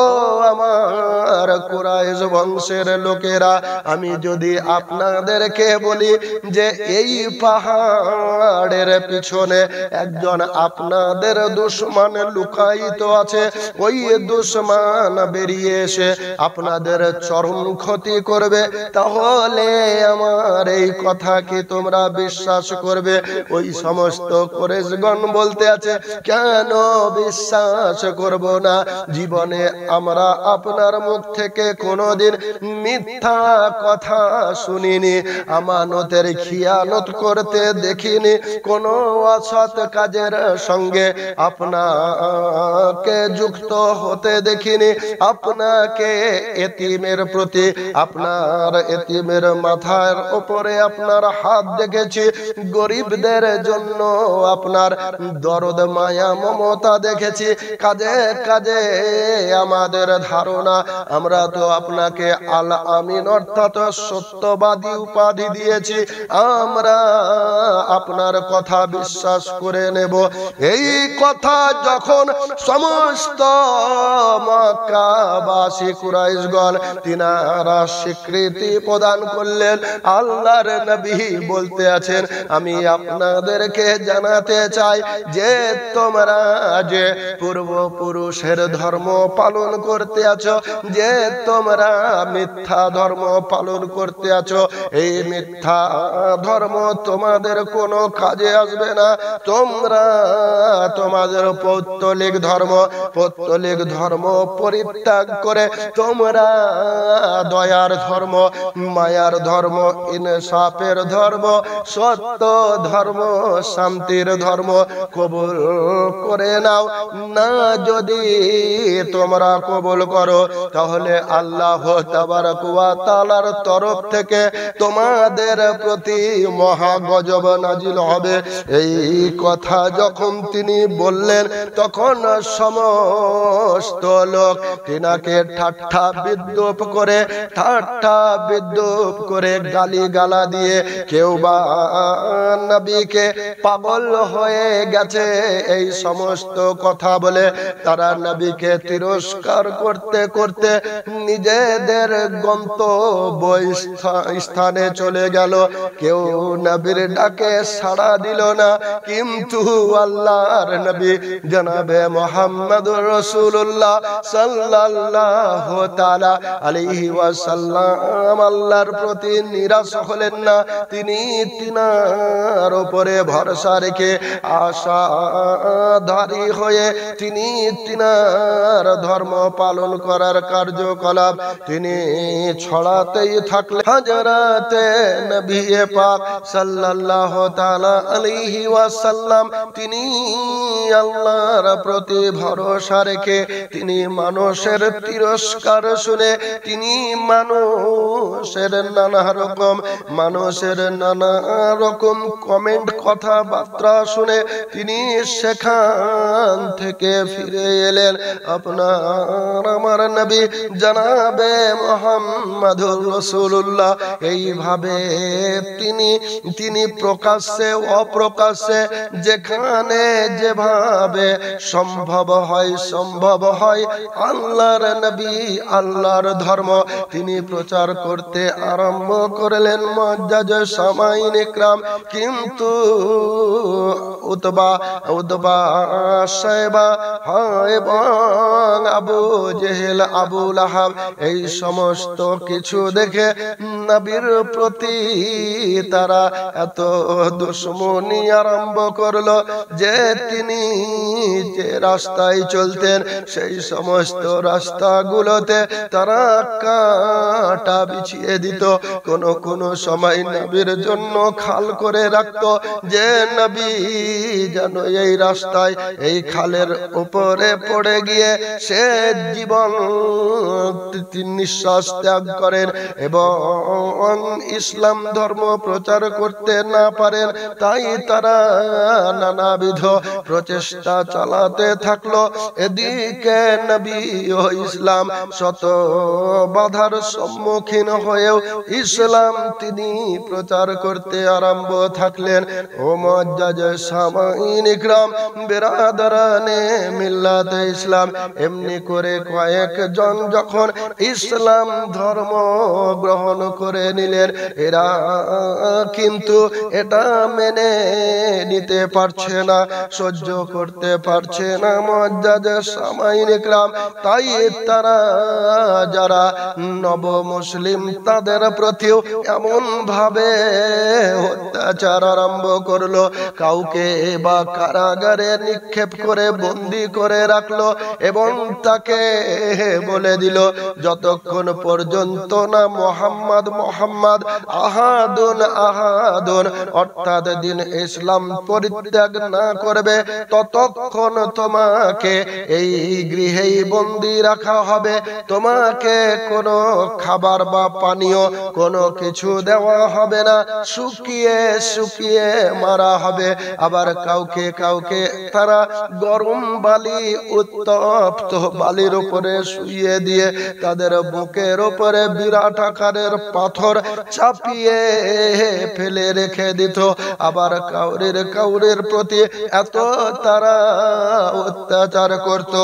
A: আমার কুরাইশ বংশের লোকেরা, আমি যদি আপনাদেরকে বলি যে এই পাহাড়ের পিছনে একজন আপনাদের দুশমন লুকায়িত আছে, ওই দুশমন বেরিয়ে এসে আপনাদের চরম ক্ষতি করবে, তাহলে আমার এই কথা কি তোমরা বিশ্বাস করবে? ওই সমস্ত কুরাইশগণ বলতে আছে, কেন বিশ্বাস করব না? জীবনে আমরা আপনার মুখ থেকে কোনোদিন মিথ্যা কথা শুনিনি, আমানতের খিয়ানত করতে দেখিনি, কোনো অসৎ কাজের সঙ্গে আপনাকে যুক্ত হতে দেখিনি, আপনাকে এতিমের প্রতি, আপনার এতিমের মাথার উপরে আপনার হাত দেখেছি, গরিবদের জন্য আপনার দরদ মায়া মমতা দেখেছি। কাজে কাজে আমাদের ধারণা, আমরা তো আপনাকে আল আমিন অর্থাৎ সত্যবাদী উপাধি দিয়েছি, আমরা আপনার কথা বিশ্বাস করে নেব। এই কথা যখন সমস্ত মক্কাবাসী কুরাইশগণ তিনারা স্বীকৃতি প্রদান করলেন, আল্লাহর নবী বলতে আছেন, আমি আপনাদেরকে জানাতে চাই যে তোমরা যে পূর্বপুরুষের ধর্ম পালন করতে আছো, যে তোমরা মিথ্যা ধর্ম পালন করতে আছো, এই মিথ্যা ধর্ম তোমাদের কোনো কাজে আসবে না। তোমরা তোমাদের পৌত্তলিক ধর্ম পরিত্যাগ করে তোমরা দয়ার ধর্ম, মায়ার ধর্ম, ইনসাফের ধর্ম, সত্য ধর্ম, শান্তির ধর্ম কবুল করে নাও। না যদি তোমরা কবুল করো তাহলে আল্লাহ তাবারক ওয়া তাআলার তরফ থেকে তোমাদের প্রতি মহা গজব নাজিল হবে। এই কথা যখন তিনি বললেন তখন সমস্ত লোক তিনাকে ঠাট্টা বিদ্রূপ করে গালিগালা দিয়ে কেউ বা নবীকে পাগল হয়ে গেছে এই সমস্ত কথা বলে তারা নবীকে তিরস্কার করতে করতে নিজেদের গন্তব্য স্থানে চলে গেল। কেউ নবীর ডাকে সাড়া দিল না, কিন্তু আল্লাহর নবী জনাবে মুহাম্মদুর রাসূলুল্লাহ সাল্লাল্লাহু তাআলা আলাইহি ওয়াসাল্লাম আল্লাহর প্রতি নিরাশ হলেন না। তিনি তিনার উপরে ভরসা রেখে আশাধারী হয়ে তিনি তিনার ধর্ম পালন করার কার্যকলাপ তিনি ছড়াতেই থাকলেন। হযরতে নবী পাক সাল্লাল্লাহু তাআলা আলাইহি ওয়াসাল্লাম তিনি আল্লাহর প্রতি ভরসা রেখে তিনি মানুষের তিরস্কার শুনে, তিনি মানুষের নানা রকম কমেন্ট কথাবার্তা শুনে তিনি সেখান থেকে ফিরে এলেন। আপনার আমার নবী জনাবে মুহাম্মদুর রাসূলুল্লাহ এইভাবে তিনি প্রকাশ্যে অপ্রকাশ্যে যেখানে যেভাবে সম্ভব হয় আল্লাহর নবী আল্লাহর ধর্ম তিনি প্রচার করতে আরম্ভ করলেন। মুআজ্জাজ সামাইন ইকরাম কিন্তু উতবা সাইবা এবং আবু জেহেল, আবু লাহাব এই সমস্ত কিছু দেখে নবীর প্রতি তারা এত দুশমনি আরম্ভ করলো যে তিনি যে রাস্তায় চলতেন সেই সমস্ত রাস্তাগুলোতে তারা কাঁটা বিছিয়ে দিত। কোন সময় নবীর জন্য খাল করে রাখতো যে নবী যেন এই রাস্তায় এই খালের উপরে পড়ে গিয়ে সে জীবন নিঃশ্বাস ত্যাগ করেন এবং ইসলাম ধর্ম প্রচার করতে না পারেন। তাই তারা নানাবিধ প্রচেষ্টা চালাতে থাকলো। এদিকে নবী ও ইসলাম শত বাধার সম্মুখীন হয়েও ইসলাম তিনি প্রচার করতে আরম্ভ থাকলেন। ও মুআজ্জাজ সামাইন ইকরাম, বিরাদরানে মিল্লাতে ইসলাম, এমনি করে কয়েকজন যখন ইসলাম ধর্ম গ্রহণ করে নিলেন, এরা কিন্তু এটা মেনে নিতে পারছে না, সহ্য করতে পারছে না মুআজ্জাজ সামাইন ইকরাম। তাই তারা যারা নব মুসলিম তাদের প্রতিও এমন ভাবে অত্যাচার আরম্ভ করলো, কাউকে বা কারাগারে নিক্ষেপ করে বন্দী করে রাখলো এবং তাকে বলে দিল যতক্ষণ পর্যন্ত না মুহাম্মদ আহাদুন অর্থাৎ দিন ইসলাম পরিত্যাগ না করবে ততক্ষণ তোমাকে এই গৃহেই বন্দী রাখা হবে। তোমাকে কোনো খাবার বা পানীয় কোনো কিছু দেওয়া হবে না, শুকিয়ে শুকিয়ে মারা হবে। আবার কাউকে কাউকে তারা গরম বালি, উত্তপ্ত বালির উপরে শুইয়ে দিয়ে তাদের বুকের উপরে বিরাট আকারের পাথর চাপিয়ে ফেলে রেখে দিত। আবার কাউরের প্রতি এত তারা অত্যাচার করত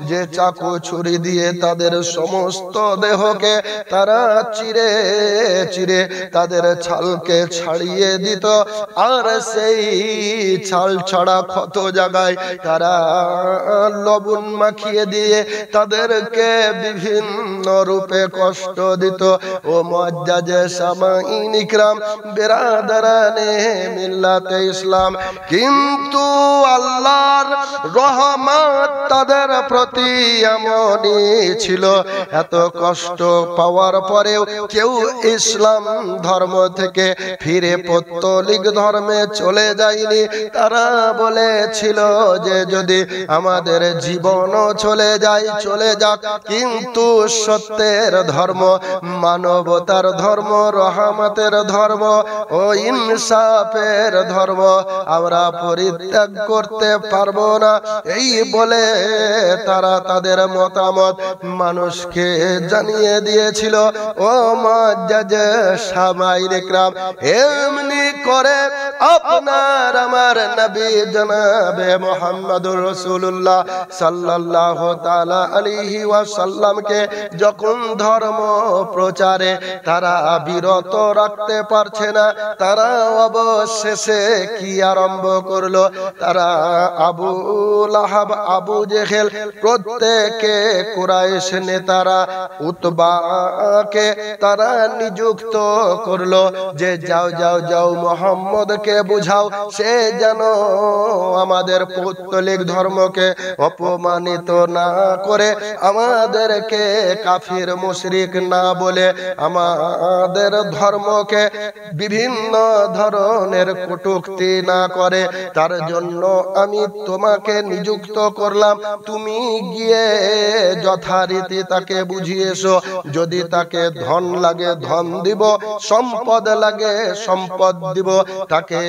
A: যে চাকু ছুরি দিয়ে তাদের সমস্ত দেহকে তারা চিরে চিরে তাদের ছালকে ছাড়িয়ে দিত। আর সেই ছাল ছাড়া ক্ষত জায়গায় তারা লবণ মাখিয়ে দিয়ে তাদেরকে বিভিন্ন রূপে কষ্ট দিত। ও মুআজ্জাজে সামাঈন ইকরাম, বেরাদারানে মিল্লাতে ইসলাম, কিন্তু আল্লাহর রহমত তাদের প্রতি এমনই ছিল, এত কষ্ট পাওয়ার পরেও কেউ ইসলাম ধর্ম থেকে ফিরে পৌত্তলিক ধর্মে চলে যায়নি। তারা বলেছিল যে যদি আমাদের জীবনও চলে যায় চলে যাক, কিন্তু সত্যের ধর্ম, মানবতার ধর্ম, রহমতের ধর্ম ও ইনসাফের ধর্ম আমরা পরিত্যাগ করতে পারবো না। এই বলে তারা তাদের মতামত মানুষকে জানিয়ে দিয়েছিল। ও মুআজ্জাজে সামাঈন ইকরাম, এমনি করে আপনার আমার নবী জনাবে মুহাম্মদুর রাসূলুল্লাহ সাল্লাল্লাহু তাআলা আলাইহি ওয়াসাল্লামকে যখন ধর্ম প্রচারে তারা বিরত রাখতে পারছে না, তারা অবশেষে কি আরম্ভ করলো? তারা আবু লাহাব, আবু জেহেল প্রত্যেকে কুরাইশ নেতারা উতবাকে তারা নিযুক্ত করলো যে যাও যাও যাও মুহাম্মদকে বুঝাও সে যেন আমাদের পৌত্তলিক ধর্মকে অপমানিত না করে, আমাদেরকে কাফির মুশরিক না বলে, আমাদের ধর্মকে বিভিন্ন ধরনের কটূক্তি না করে। তার জন্য আমি তোমাকে নিযুক্ত করলাম, তুমি গিয়ে যথারীতি তাকে বুঝিয়ে এসো। যদি তাকে ধন লাগে ধন দিব, সম্পদ লাগে সম্পদ দিব, তাকে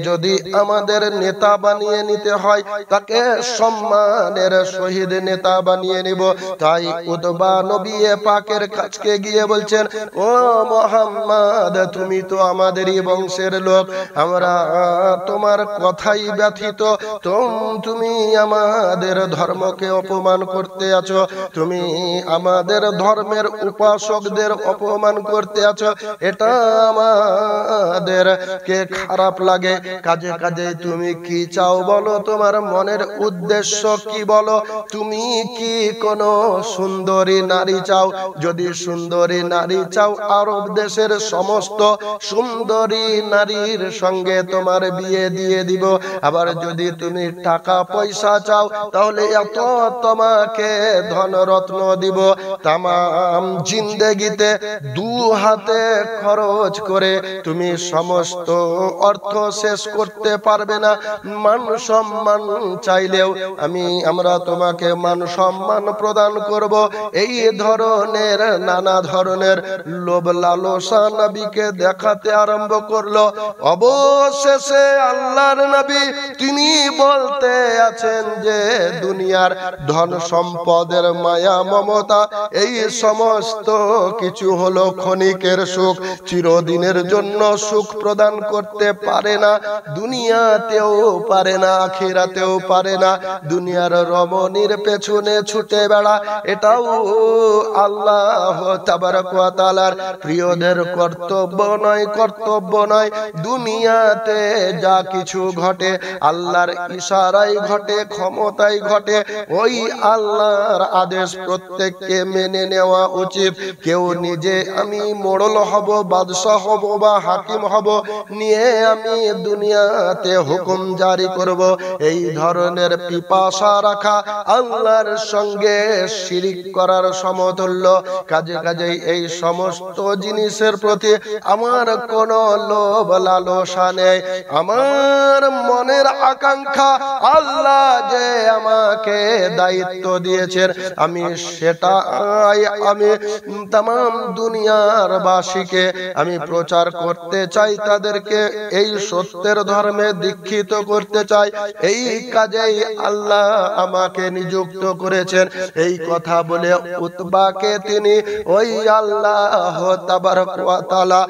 A: যদি আমাদের নেতা বানিয়ে নিতে হয় তাকে সম্মানের শহীদ নেতা বানিয়ে নিব। তাই উতবা নবী পাকের কাছে গিয়ে বলছেন, ও মুহাম্মদ, তুমি তো আমাদেরই বংশের লোক, আমরা তোমার কথাই ব্যথিত। তুমি আমাদের ধর্মকে অপমান করতে আছো, তুমি আমাদের ধর্মের উপাসকদের অপমান করতে আছো, এটা আমাদেরকে খারাপ লাগে। কাজে কাজে তুমি কি চাও বলো, তোমার মনের উদ্দেশ্য কি বলো? তুমি কি কোনো সুন্দরী নারী চাও? যদি সুন্দরী নারী চাও, আরব দেশের সমস্ত সুন্দরী নারীর সঙ্গে তোমার বিয়ে দিয়ে দিব। আবার যদি তুমি টাকা পয়সা চাও, তাহলে এত তোমাকে ধনরত্ন দিব, তামাম জিন্দেগিতে 2 হাতে খরচ করে তুমি সমস্ত অর্থ শেষ করতে পারবে না। মান সম্মান চাইলেও আমরা তোমাকে মান সম্মান প্রদান করব। এই ধরনের নানা ধরনের লোভ লালসা নবীকে দেখাতে আরম্ভ করলো। অবশেষে আল্লাহর নবী তিনি বলতে আছেন যে দুনিয়ার ধন সম্পদের মায়া মমতা এই সমস্ত কিছু হলো ক্ষণিকের সুখ, চিরদিনের জন্য সুখ প্রদান করতে পারে না। দুনিয়াতেও পারে না, আখিরাতেও পারে না। দুনিয়ার রমণীর পেছনে ছুটে বেড়া, এটাও আল্লাহ তাবারক ওয়া তাআলার প্রিয়দের কর্তব্য নয়। দুনিয়াতে যা কিছু ঘটে আল্লাহর ইশারায় ঘটে, ক্ষমতায় ঘটে। ওই আল্লাহর আদেশ প্রত্যেককে মেনে নেওয়া উচিত। কেউ নিজে আমি মোড়ল হব, বাদশাহ হব বা হাকিম হব নিয়ে আমি দুনিয়াতে হুকুম জারি করব। এই ধরনের পিপাসা রাখা আল্লাহর সঙ্গে শিরিক করার সমতুল্য। কাজেই এই সমস্ত জিনিসের প্রতি আমার কোনো লোভ লালসা নেই। আমার মনের আকাঙ্ক্ষা আল্লাহ যে আমাকে দায়িত্ব দিয়েছেন, আমি সেটাই আমি तमाम দুনিয়ার বাসীকে আমি প্রচার করতে চাই, তাদেরকে এই সত্যের ধর্মে দীক্ষিত করতে চাই। এই কাজেই আল্লাহ আমাকে নিযুক্ত করেছেন। এই কথা বলে উতবাকে তিনি ওই আল্লাহ তাবারক ওয়া তাআলা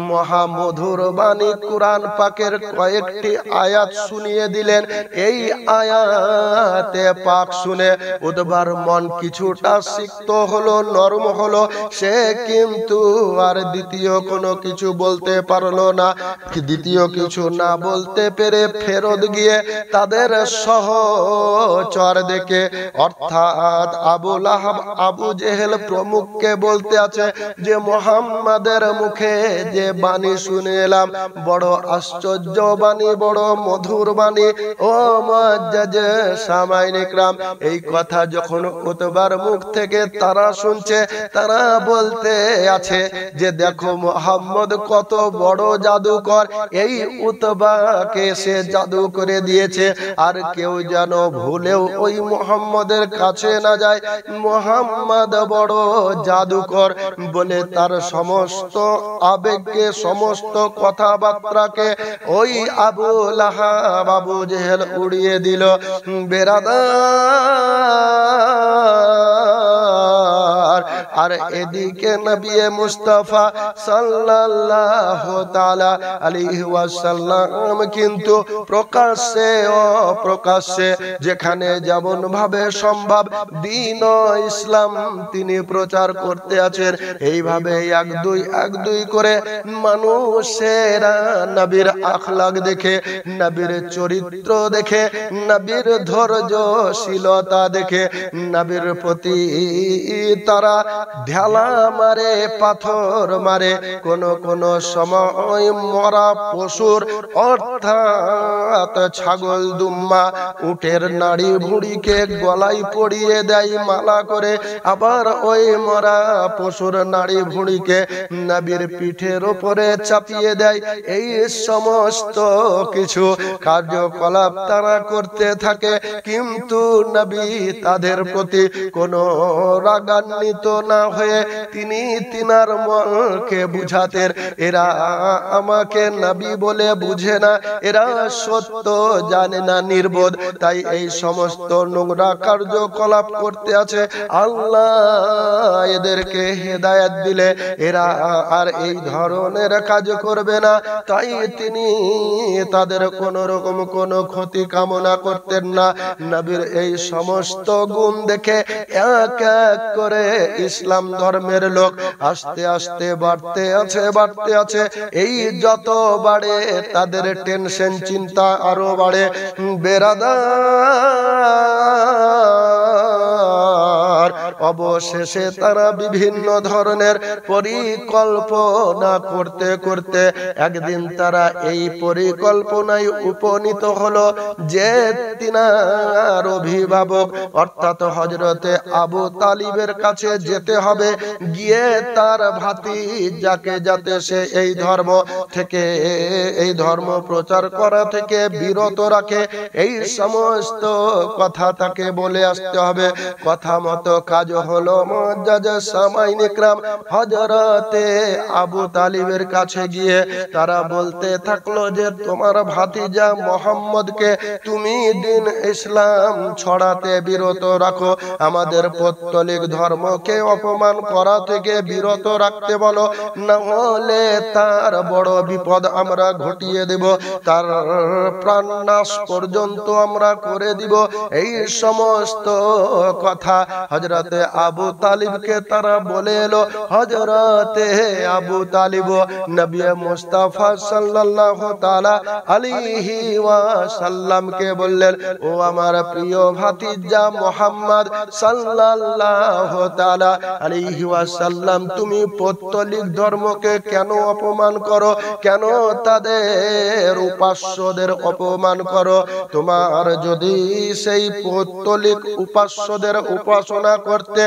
A: মহামধুর বাণী কুরআন পাকের কয়েকটি আয়াত শুনিয়ে দিলেন। এই আয়াতে পাক শুনে উতবার মন কিছুটা সিক্ত হলো, নরম হলো। সে কিন্তু আর দ্বিতীয় কোনো কিছু বলতে পারলো না। দ্বিতীয় কিছু না বলতে পেরে ফেরত গিয়ে তাদের সহচর দেখে, অর্থাৎ আবু লাহাব, আবু জেহেল প্রমুখকে বলতে আছে যে মুহাম্মাদের মুখে যে বাণী শুনে এলাম, বড় আশ্চর্য বাণী, বড় মধুর বাণী। ও মুআজ্জাজ সামাইন ইকরাম, এই কথা যখন উতবার মুখ থেকে তারা শুনছে, তারা বলতে আছে যে দেখো মুহাম্মদ কত বড় জাদুকর, এই উতবাকে সে জাদু করে দিয়েছে। আর কেউ যেন ভুলেও ওই মুহাম্মদের কাছে না যায়, মুহাম্মদ বড় জাদুকর বলে তার সমস্ত আবেগকে, সমস্ত কথাবার্তাকে ওই আবু লাহাব, আবু জেহেল উড়িয়ে দিল। বেরাদার, আর এদিকে নবী মুস্তাফা সাল্লাল্লাহু তাআলা আলাইহি ওয়াসাল্লাম কিন্তু প্রকাশ্যে অপ্রকাশ্যে যেখানে যেমন ভাবে সম্ভব দ্বীন ও ইসলাম তিনি প্রচার করতে আছেন। এইভাবে এক দুই করে মানুষেরা নবীর আখলাক দেখে, নবীর চরিত্র দেখে, নবীর ধৈর্যশীলতা দেখে, নবীর প্রতি তারা ঢেলা মারে, পাথর মারে, কোন সময় মরা পশুর অর্থাৎ ছাগল, দুম্মা, উটের নাড়ি ভুঁড়িকে গলায় পরিয়ে দেয় মালা করে, আবার ওই মরা পশুর নাড়ি ভুঁড়িকে নবীর পিঠের উপরে চাপিয়ে দেয়। এই সমস্ত কিছু কার্যকলাপ তারা করতে থাকে, কিন্তু নবী তাদের প্রতি কোনো রাগান্বিত না হয়ে তিনি তিনার মনকে বুঝাতেন, এরা আমাকে নবী বলে বুঝে না, এরা সত্য জানে না, নির্বোধ, তাই এই সমস্ত নোংরা কার্যকলাপ করতে আছে। আল্লাহ এদেরকে হেদায়েত দিলে এরা আর এই ধরনের কাজ করবে না। তাই তিনি তাদের কোন রকম কোনো ক্ষতি কামনা করতেন না। নবীর এই সমস্ত গুণ দেখে এক এক করে ইসলাম ধর্মের লোক আস্তে আস্তে বাড়তে আছে। এই যত বাড়ে তাদের টেনশন, চিন্তা আরো বাড়ে। বেরাদার, অবশেষে তারা বিভিন্ন ধরনের পরিকল্পনা করতে করতে একদিন তারা এই পরিকল্পনায় উপনীত হলো যে তিনার অভিভাবক অর্থাৎ হযরতে আবু তালিবের কাছে যেতে হবে, গিয়ে তার ভাতিজাকে যাতে সে এই ধর্ম থেকে, এই ধর্ম প্রচার করা থেকে বিরত রাখে, এই সমস্ত কথা তাকে বলে আসতে হবে। কথা মতো কাজ হলো। মুআজ্জাজ সামাইন ইকরাম হযরতে আবু তালিবের কাছে গিয়ে তারা বলতে থাকলো যে তোমার ভাতিজা মুহাম্মদকে তুমি দ্বীন ইসলাম ছড়াতে বিরত রাখো, আমাদের পৌত্তলিক ধর্মকে অপমান করা থেকে বিরত রাখতে বলো, না হলে তার বড় বিপদ আমরা ঘটিয়ে দেব, তার প্রাণনাশ পর্যন্ত আমরা করে দিব। এই সমস্ত কথা হযরত হযরতে আবু তালিবকে তারা বলে এলো, হযরতে আবু তালিব নবী মুস্তাফা সাল্লাল্লাহু তাআলা আলাইহি ওয়াসাল্লামকে বললেন, ও আমার প্রিয় ভাতিজা মুহাম্মদ সাল্লাল্লাহু তাআলা আলাইহি ওয়াসাল্লাম, তুমি পৌত্তলিক ধর্মকে কেন অপমান করো, কেন তাদের উপাস্যদের অপমান করো? তোমার যদি সেই পৌত্তলিক উপাস্যদের উপাসনা করতে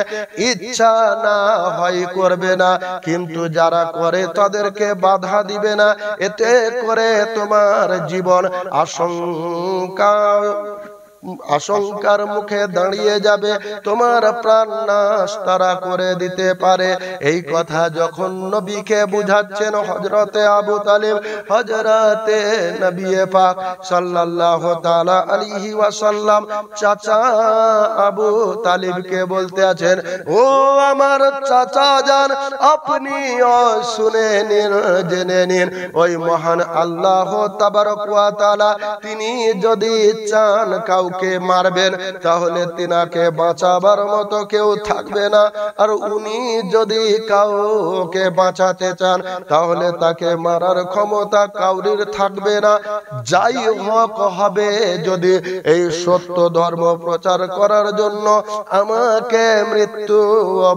A: ইচ্ছা না হয় করবে না, কিন্তু যারা করে তাদেরকে বাধা দিবে না, এতে করে তোমার জীবন আশঙ্কার মুখে দাঁড়িয়ে যাবে, তোমার প্রাণ নাশ তারা করে দিতে পারে। এই কথা যখন নবীকে বুঝাচ্ছেন হযরতে আবু তালিব, হযরতে নবী পাক সাল্লাল্লাহু তাআলা আলাইহি ওয়াসাল্লাম চাচা আবু তালিবকে বলতে আছেন, ও আমার চাচা জান, আপনিও শুনে নিন, জেনে নিন, ওই মহান আল্লাহ তাবারক ওয়া তাআলা তিনি যদি চান কাউকে মারবেন, তাহলে তিনাকে বাঁচাবার মতো কেউ থাকবে না। আর উনি যদি কাউকে বাঁচাতে চান, তাহলে তাকে মারার ক্ষমতা কাউরির থাকবে না। যাই হোক হবে, যদি এই সত্য ধর্ম প্রচার করার জন্য আমাকে মৃত্যু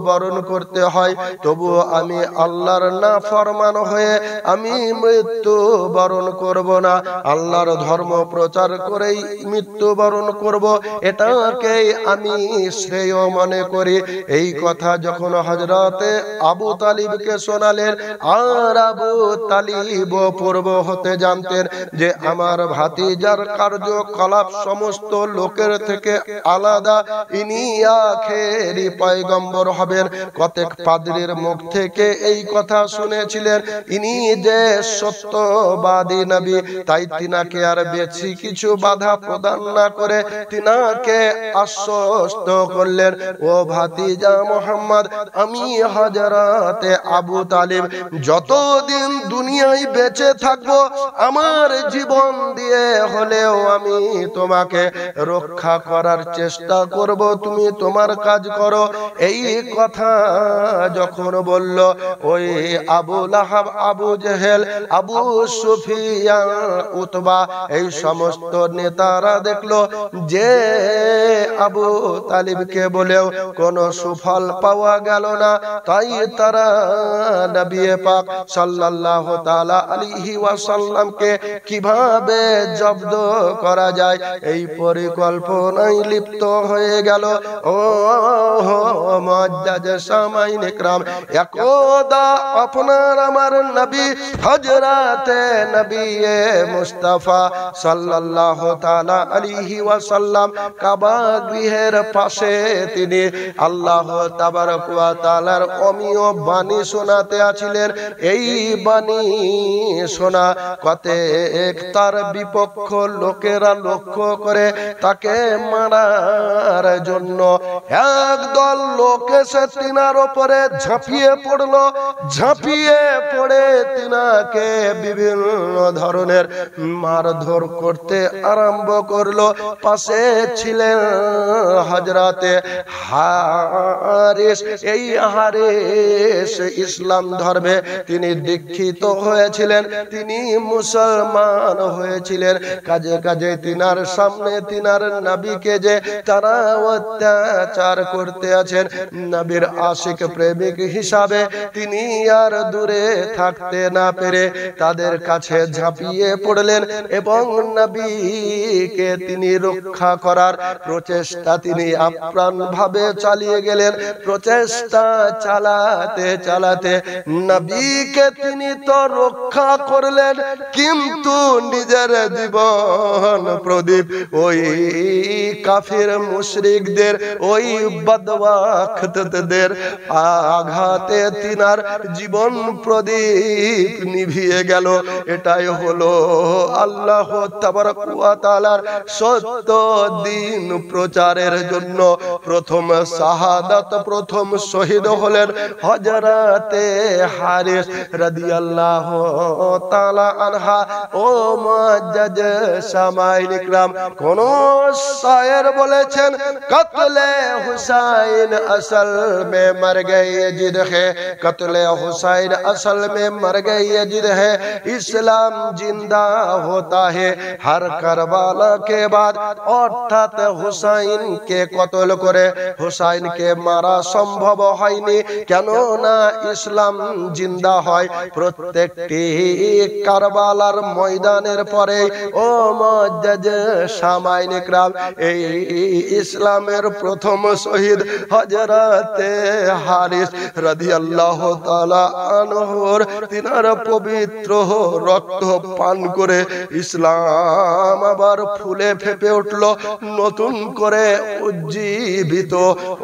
A: বরণ করতে হয়, তবুও আমি আল্লাহর নাফরমান হয়ে আমি মৃত্যু বরণ করব না। আল্লাহর ধর্ম প্রচার করেই মৃত্যু বরণ করব, এটাকেই আমি শ্রেয় মনে করি। এই কথা যখন হযরতে আবু তালিবকে শোনালেন, আর আবু তালিব পূর্ব হতে জানতেন যে আমার ভাতিজার কার্যকলাপ সমস্ত লোকের থেকে আলাদা, ইনি আখেরি পয়গম্বর হবেন। কতক পাদ্রীর মুখ থেকে এই কথা শুনেছিলেন, ইনি যে সত্যবাদী নবী, তাই তিনাকে আর বেশি কিছু বাধা প্রদান না করে তিনাকে আশ্বস্ত করলেন, ও ভাতিজা মুহাম্মদ, আমি হযরতে আবু তালিব যতদিন দুনিয়ায় বেঁচে থাকবো, আমার জীবন দিয়ে হলেও আমি তোমাকে রক্ষা করার চেষ্টা করব, তুমি তোমার কাজ করো। এই কথা যখন বলল, ওই আবু লাহাব, আবু জেহেল, আবু সুফিয়ান, উতবা, এই সমস্ত নেতারা দেখলো যে আবু তালিবকে বলেও কোনো সুফল পাওয়া গেল না, তাই তারা নবী পাক সাল্লাল্লাহু তাআলা আলাইহি ওয়াসাল্লামকে কিভাবে জব্দ করা যায় এই পরিকল্পনায় লিপ্ত হয়ে গেল। ও মুআজ্জাজ সামাইন ইকরাম, একদা আপনার আমার নবী হযরতে নবী মুস্তাফা সাল্লাল্লাহু তাআলা আলাইহি ওয়াসাল্লাম কাবা গৃহের পাশে তিনি আল্লাহ তাবারক ওয়া তাআলার অমীয় বাণী শোনাতে আছিলেন। এই বাণী শোনা কতক তার বিপক্ষ লোকেরা লক্ষ্য করে তাকে মারার জন্য একদল লোক এসে তিনার উপরে ঝাঁপিয়ে পড়লো। ঝাঁপিয়ে পড়ে তিনাকে বিভিন্ন ধরনের মারধর করতে আরম্ভ করলো। পাশে ছিলেন হযরতে হারিস। এই হারিস ইসলাম ধর্মে তিনি দীক্ষিত হয়েছিলেন, তিনি মুসলমান হয়েছিলেন। কাজে কাজে তিনার সামনে তিনার নবীকে যে তারা অত্যাচার করতে আছেন, নবীর আশিক প্রেমিক হিসাবে তিনি আর দূরে থাকতে না পেরে তাদের কাছে ঝাঁপিয়ে পড়লেন এবং নবীকে তিনি রক্ষা করার প্রচেষ্টা তিনি আপ্রাণ ভাবে চালিয়ে গেলেন। প্রচেষ্টা চালাতে চালাতে নবীকে তিনি তো রক্ষা করলেন, কিন্তু নিজের জীবন প্রদীপ ওই কাফির মুশরিকদের, ওই বদওয়াক্তদের আঘাতে তিনার জীবন প্রদীপ নিভিয়ে গেল। এটাই হলো আল্লাহ তাবারক ওয়া তাআলার সত্য সমস্ত দিন প্রচারের জন্য প্রথম শাহাদাত প্রথম শহীদ হলেন হযরতে হারিস রাদিয়াল্লাহু তাআলা আনহা। ও মুআজ্জাজ সামাইল ইকরাম, কোন শায়ের বলেছেন কতলে হুসাইন असल में मर गए यजीद है, कत्ले हुसैन असल में मर गए यजीद है, इस्लाम जिंदा होता है हर करबाला के बाद। অর্থাৎ হুসাইনকে কতল করে হুসাইনকে মারা সম্ভব হয়নি, কেন না ইসলাম জিন্দা হয় প্রত্যেকটি কারবালার ময়দানের পরে। ও মুআজ্জাজ সামাইন ইকরাম, এই ইসলামের প্রথম শহীদ হযরতে হারিস রাদিয়াল্লাহু তাআলা আনহুর তিনার পবিত্র রক্ত পান করে ইসলাম আবার ফুলে ফেপে উঠল, নতুন করে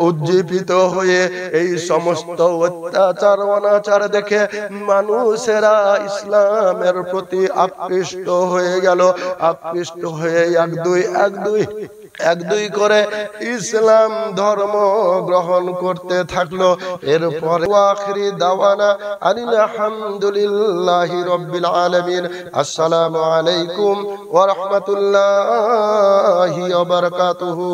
A: উজ্জীবিত হয়ে এই সমস্ত অত্যাচার অনাচার দেখে মানুষেরা ইসলামের প্রতি আকৃষ্ট হয়ে গেল। আকৃষ্ট হয়ে এক দুই করে ইসলাম ধর্ম গ্রহণ করতে থাকলো। এরপর আখিরি দাওয়ানা আনিল হামদুলিল্লাহি রাব্বিল আলামিন। আসসালামু আলাইকুম ওয়া রাহমাতুল্লাহি ওয়া বারাকাতুহু।